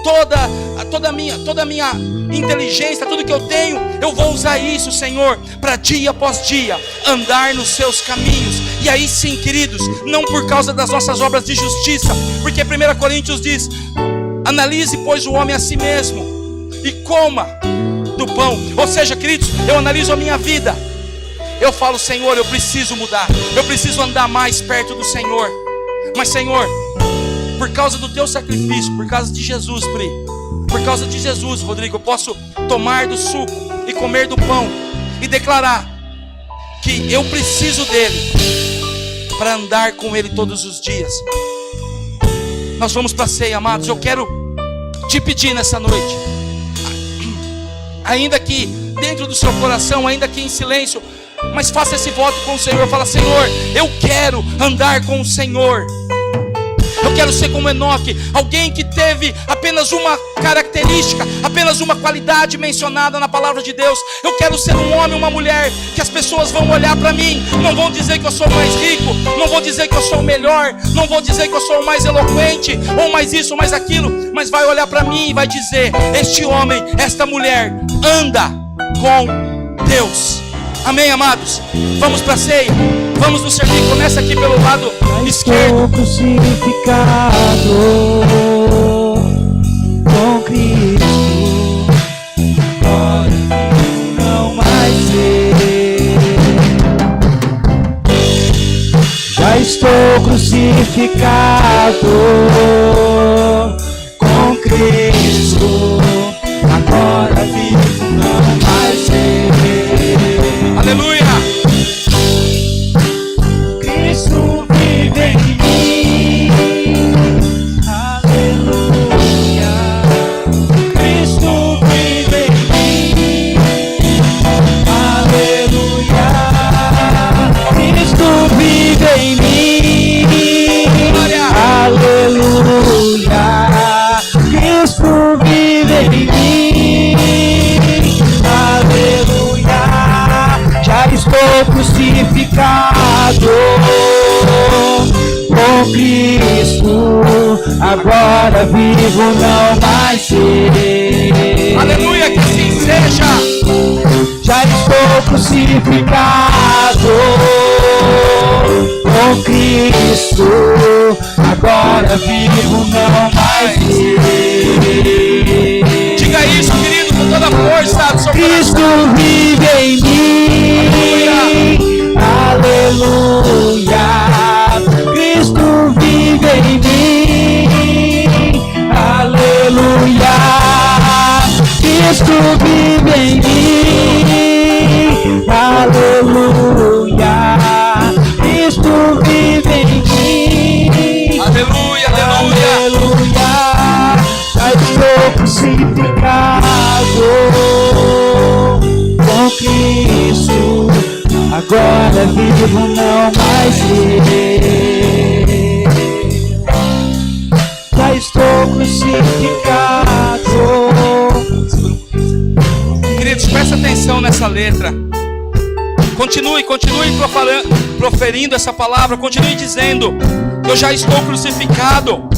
toda a minha inteligência, tudo que eu tenho, eu vou usar isso, Senhor, para dia após dia andar nos seus caminhos. E aí sim, queridos, não por causa das nossas obras de justiça, porque 1 Coríntios diz: analise, pois, o homem a si mesmo e coma do pão. Ou seja, queridos, eu analiso a minha vida, eu falo: Senhor, eu preciso mudar, eu preciso andar mais perto do Senhor. Mas, Senhor, por causa do teu sacrifício, por causa de Jesus, Pri, por causa de Jesus, Rodrigo, eu posso tomar do suco e comer do pão e declarar que eu preciso dele para andar com ele todos os dias. Nós vamos para a ceia, amados. Eu quero te pedir nessa noite, ainda que dentro do seu coração, ainda que em silêncio, mas faça esse voto com o Senhor. Fala: Senhor, eu quero andar com o Senhor Eu quero ser como Enoque, alguém que teve apenas uma característica, apenas uma qualidade mencionada na palavra de Deus. Eu quero ser um homem, uma mulher, que as pessoas vão olhar para mim, não vão dizer que eu sou mais rico, não vão dizer que eu sou o melhor, não vão dizer que eu sou o mais eloquente, ou mais isso, ou mais aquilo, mas vai olhar para mim e vai dizer: este homem, esta mulher anda com Deus. Amém, amados? Vamos para a ceia, vamos nos servir. Começa aqui pelo lado esquerdo. Estou crucificado com Cristo, agora não mais ser. Já estou crucificado com Cristo, agora vivo não mais ser. Aleluia! Cristo vive em mim, aleluia. Cristo vive em mim, aleluia. Cristo vive em mim, aleluia. Cristo vive em mim, aleluia. Já estou crucificado com Cristo, agora vivo não mais ser. Aleluia, que assim seja. Já estou crucificado com Cristo, agora vivo não mais ser. Diga isso, querido, com toda a força do seu Cristo coração. vive em mim, aleluia. Cristo vive em mim, aleluia. Cristo vive em mim, aleluia. Cristo vive em mim, Aleluia, aleluia. aleluia. Já estou crucificado com Cristo, agora vivo não mais ser. Já estou crucificado. Queridos, presta atenção nessa letra. Continue proferindo essa palavra. Continue dizendo: eu já estou crucificado.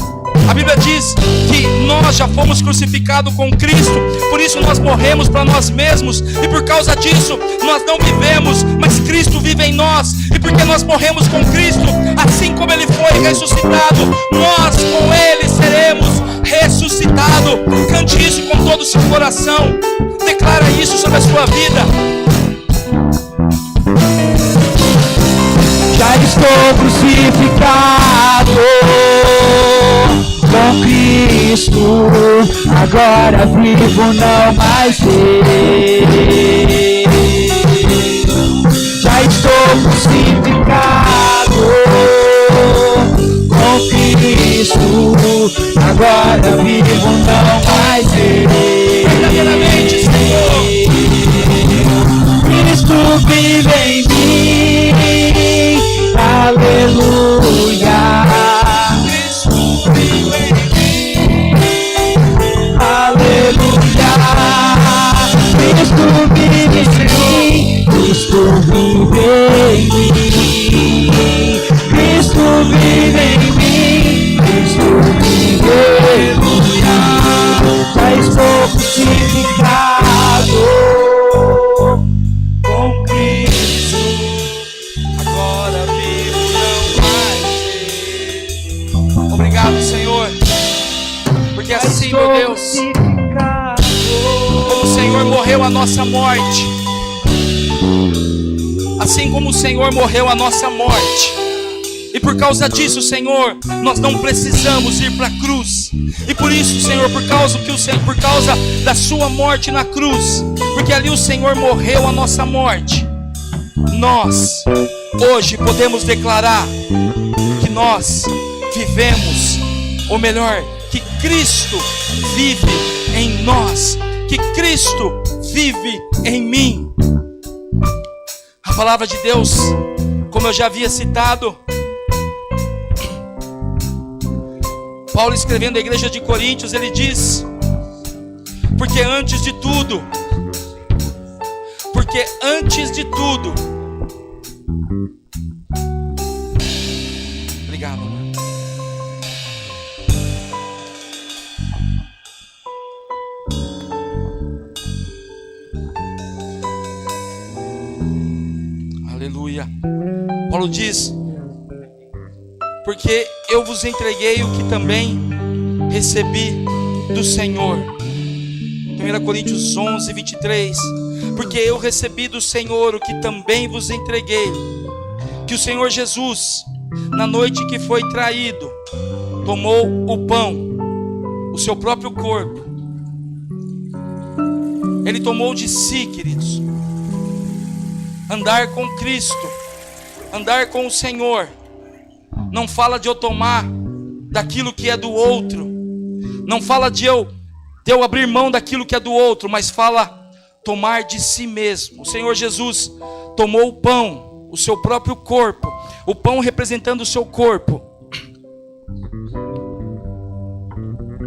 A Bíblia diz que nós já fomos crucificados com Cristo, por isso nós morremos para nós mesmos, e por causa disso nós não vivemos, mas Cristo vive em nós. E porque nós morremos com Cristo, assim como Ele foi ressuscitado, nós com Ele seremos ressuscitados. Cante isso com todo o seu coração, declara isso sobre a sua vida. Já estou crucificado com Cristo, agora vivo não mais ser. Já estou crucificado com Cristo, agora vivo não mais ser. Verdadeiramente, Senhor. Cristo vive em mim, aleluia. Cristo vive em mim, aleluia. Cristo vive em mim, Cristo vive em mim. Cristo vive em mim, Cristo vive em mim. Já estou crucificado com Cristo, agora vivo não mais ser. Obrigado, Senhor, porque assim, meu Deus, como o Senhor morreu a nossa morte, assim como o Senhor morreu a nossa morte, e por causa disso, Senhor, nós não precisamos ir para a cruz. E por isso, Senhor, por causa da sua morte na cruz, porque ali o Senhor morreu a nossa morte, nós hoje podemos declarar que nós vivemos, ou melhor, que Cristo vive em nós, que Cristo vive em mim. A palavra de Deus, como eu já havia citado, Paulo, escrevendo à igreja de Coríntios, ele diz: porque antes de tudo, obrigado, mano. Aleluia. Paulo diz: porque eu vos entreguei o que também recebi do Senhor. 1 Coríntios 11, 23. Porque eu recebi do Senhor o que também vos entreguei, que o Senhor Jesus, na noite que foi traído, tomou o pão, o seu próprio corpo. Ele tomou de si, queridos. Andar com Cristo, andar com o Senhor, não fala de eu tomar daquilo que é do outro, não fala de eu abrir mão daquilo que é do outro, mas fala tomar de si mesmo. O Senhor Jesus tomou o pão, o seu próprio corpo, o pão representando o seu corpo,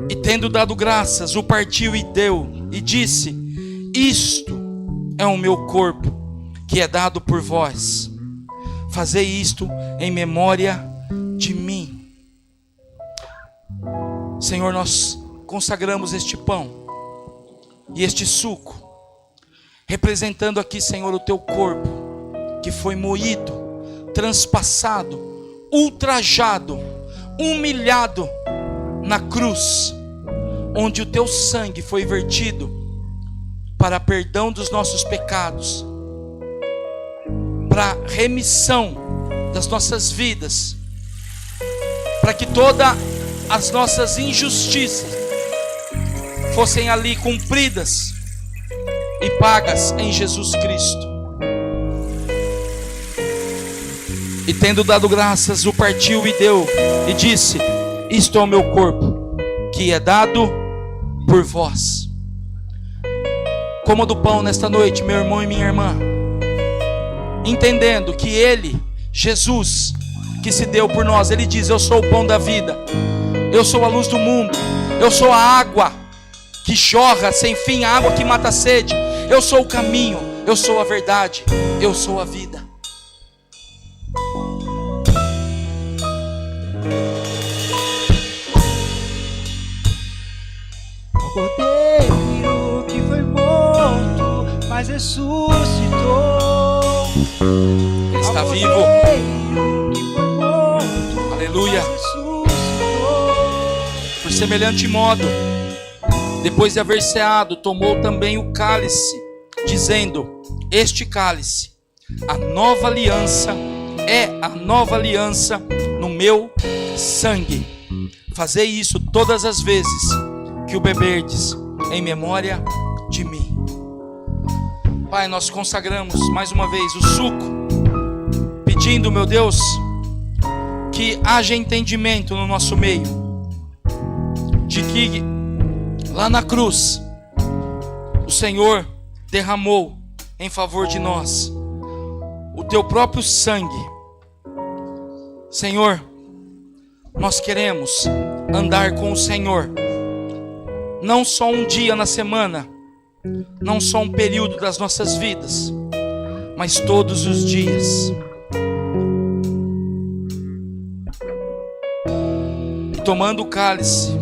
e tendo dado graças, o partiu e deu, e disse: isto é o meu corpo, que é dado por vós. Fazei isto em memória de mim. Senhor, nós consagramos este pão e este suco, representando aqui, Senhor, o teu corpo, que foi moído, transpassado, ultrajado, humilhado na cruz, onde o teu sangue foi vertido para perdão dos nossos pecados, para remissão das nossas vidas, para que todas as nossas injustiças fossem ali cumpridas e pagas em Jesus Cristo. E tendo dado graças, o partiu e deu, e disse: isto é o meu corpo, que é dado por vós. Coma do pão nesta noite, meu irmão e minha irmã, entendendo que Ele, Jesus, que se deu por nós, Ele diz: eu sou o pão da vida, eu sou a luz do mundo, eu sou a água que jorra sem fim, a água que mata a sede, eu sou o caminho, eu sou a verdade, eu sou a vida. O cordeiro que foi morto, mas ressuscitou. Ele está vivo. Que foi morto, Aleluia. mas ressuscitou. Por semelhante modo, depois de haver ceado, tomou também o cálice, dizendo: este cálice, a nova aliança, é a nova aliança no meu sangue. Fazei isso todas as vezes que o beberdes, em memória de mim. Pai, nós consagramos mais uma vez o suco, pedindo, meu Deus, que haja entendimento no nosso meio, de que lá na cruz o Senhor derramou em favor de nós o teu próprio sangue. Senhor, nós queremos andar com o Senhor, não só um dia na semana, não só um período das nossas vidas, mas todos os dias. E tomando o cálice,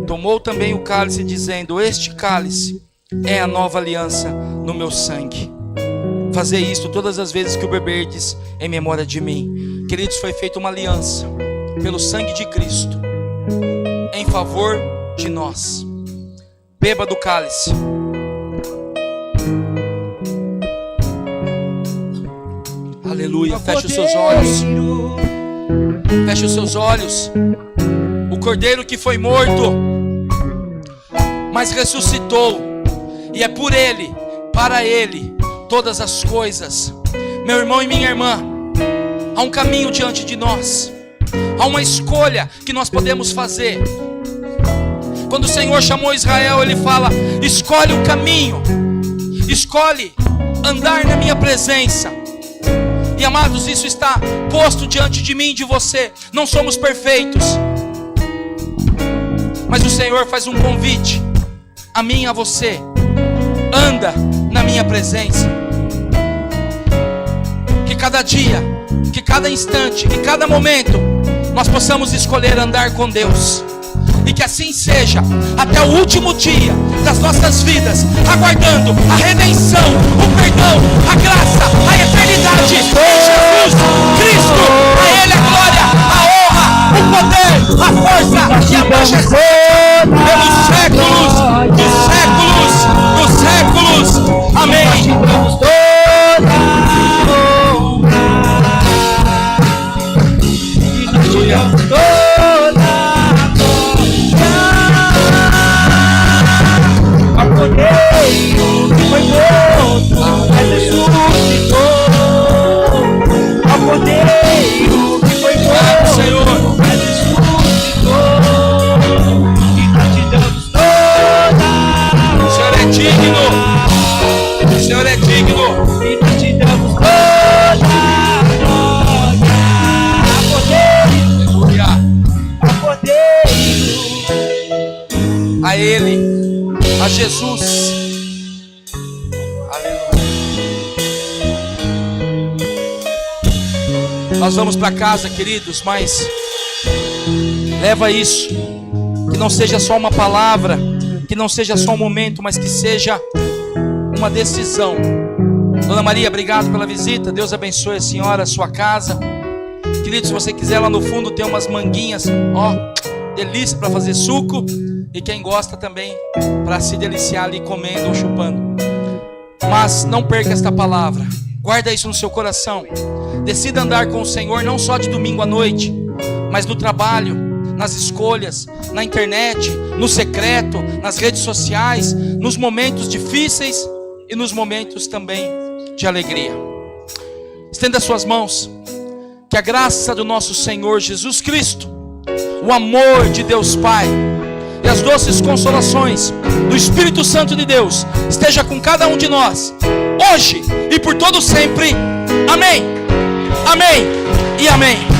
tomou também o cálice, dizendo: este cálice é a nova aliança no meu sangue. Fazei isto todas as vezes que o beberdes, em memória de mim. Queridos, foi feita uma aliança pelo sangue de Cristo em favor de nós. Beba do cálice. Aleluia. Feche os seus olhos. Feche os seus olhos. O cordeiro que foi morto, mas ressuscitou, e é por Ele, para Ele, todas as coisas. Meu irmão e minha irmã, há um caminho diante de nós, há uma escolha que nós podemos fazer. Quando o Senhor chamou Israel, Ele fala: escolhe o caminho, escolhe andar na minha presença. E amados, isso está posto diante de mim e de você. Não somos perfeitos, Mas o Senhor faz um convite a mim e a você: anda na minha presença. Que cada dia, que cada instante, que cada momento nós possamos escolher andar com Deus. E que assim seja até o último dia das nossas vidas, aguardando a redenção, o perdão, a graça, a eternidade em Jesus Cristo. A Ele a glória, a honra, o poder, a força e a majestade pelos séculos dos séculos dos séculos. Amém. A Ele, a Jesus. Aleluia. Nós vamos para casa, queridos, mas leva isso, que não seja só uma palavra, que não seja só um momento, mas que seja uma decisão. Dona Maria, obrigado pela visita. Deus abençoe a senhora, a sua casa. Querido, se você quiser, lá no fundo tem umas manguinhas, ó, delícia para fazer suco. E quem gosta também, para se deliciar ali comendo ou chupando. Mas não perca esta palavra. Guarda isso no seu coração. Decida andar com o Senhor, não só de domingo à noite, mas no trabalho, nas escolhas, na internet, no secreto, nas redes sociais, nos momentos difíceis e nos momentos também de alegria. Estenda suas mãos. Que a graça do nosso Senhor Jesus Cristo, o amor de Deus Pai e as doces consolações do Espírito Santo de Deus esteja com cada um de nós, hoje e por todo sempre. Amém, amém e amém.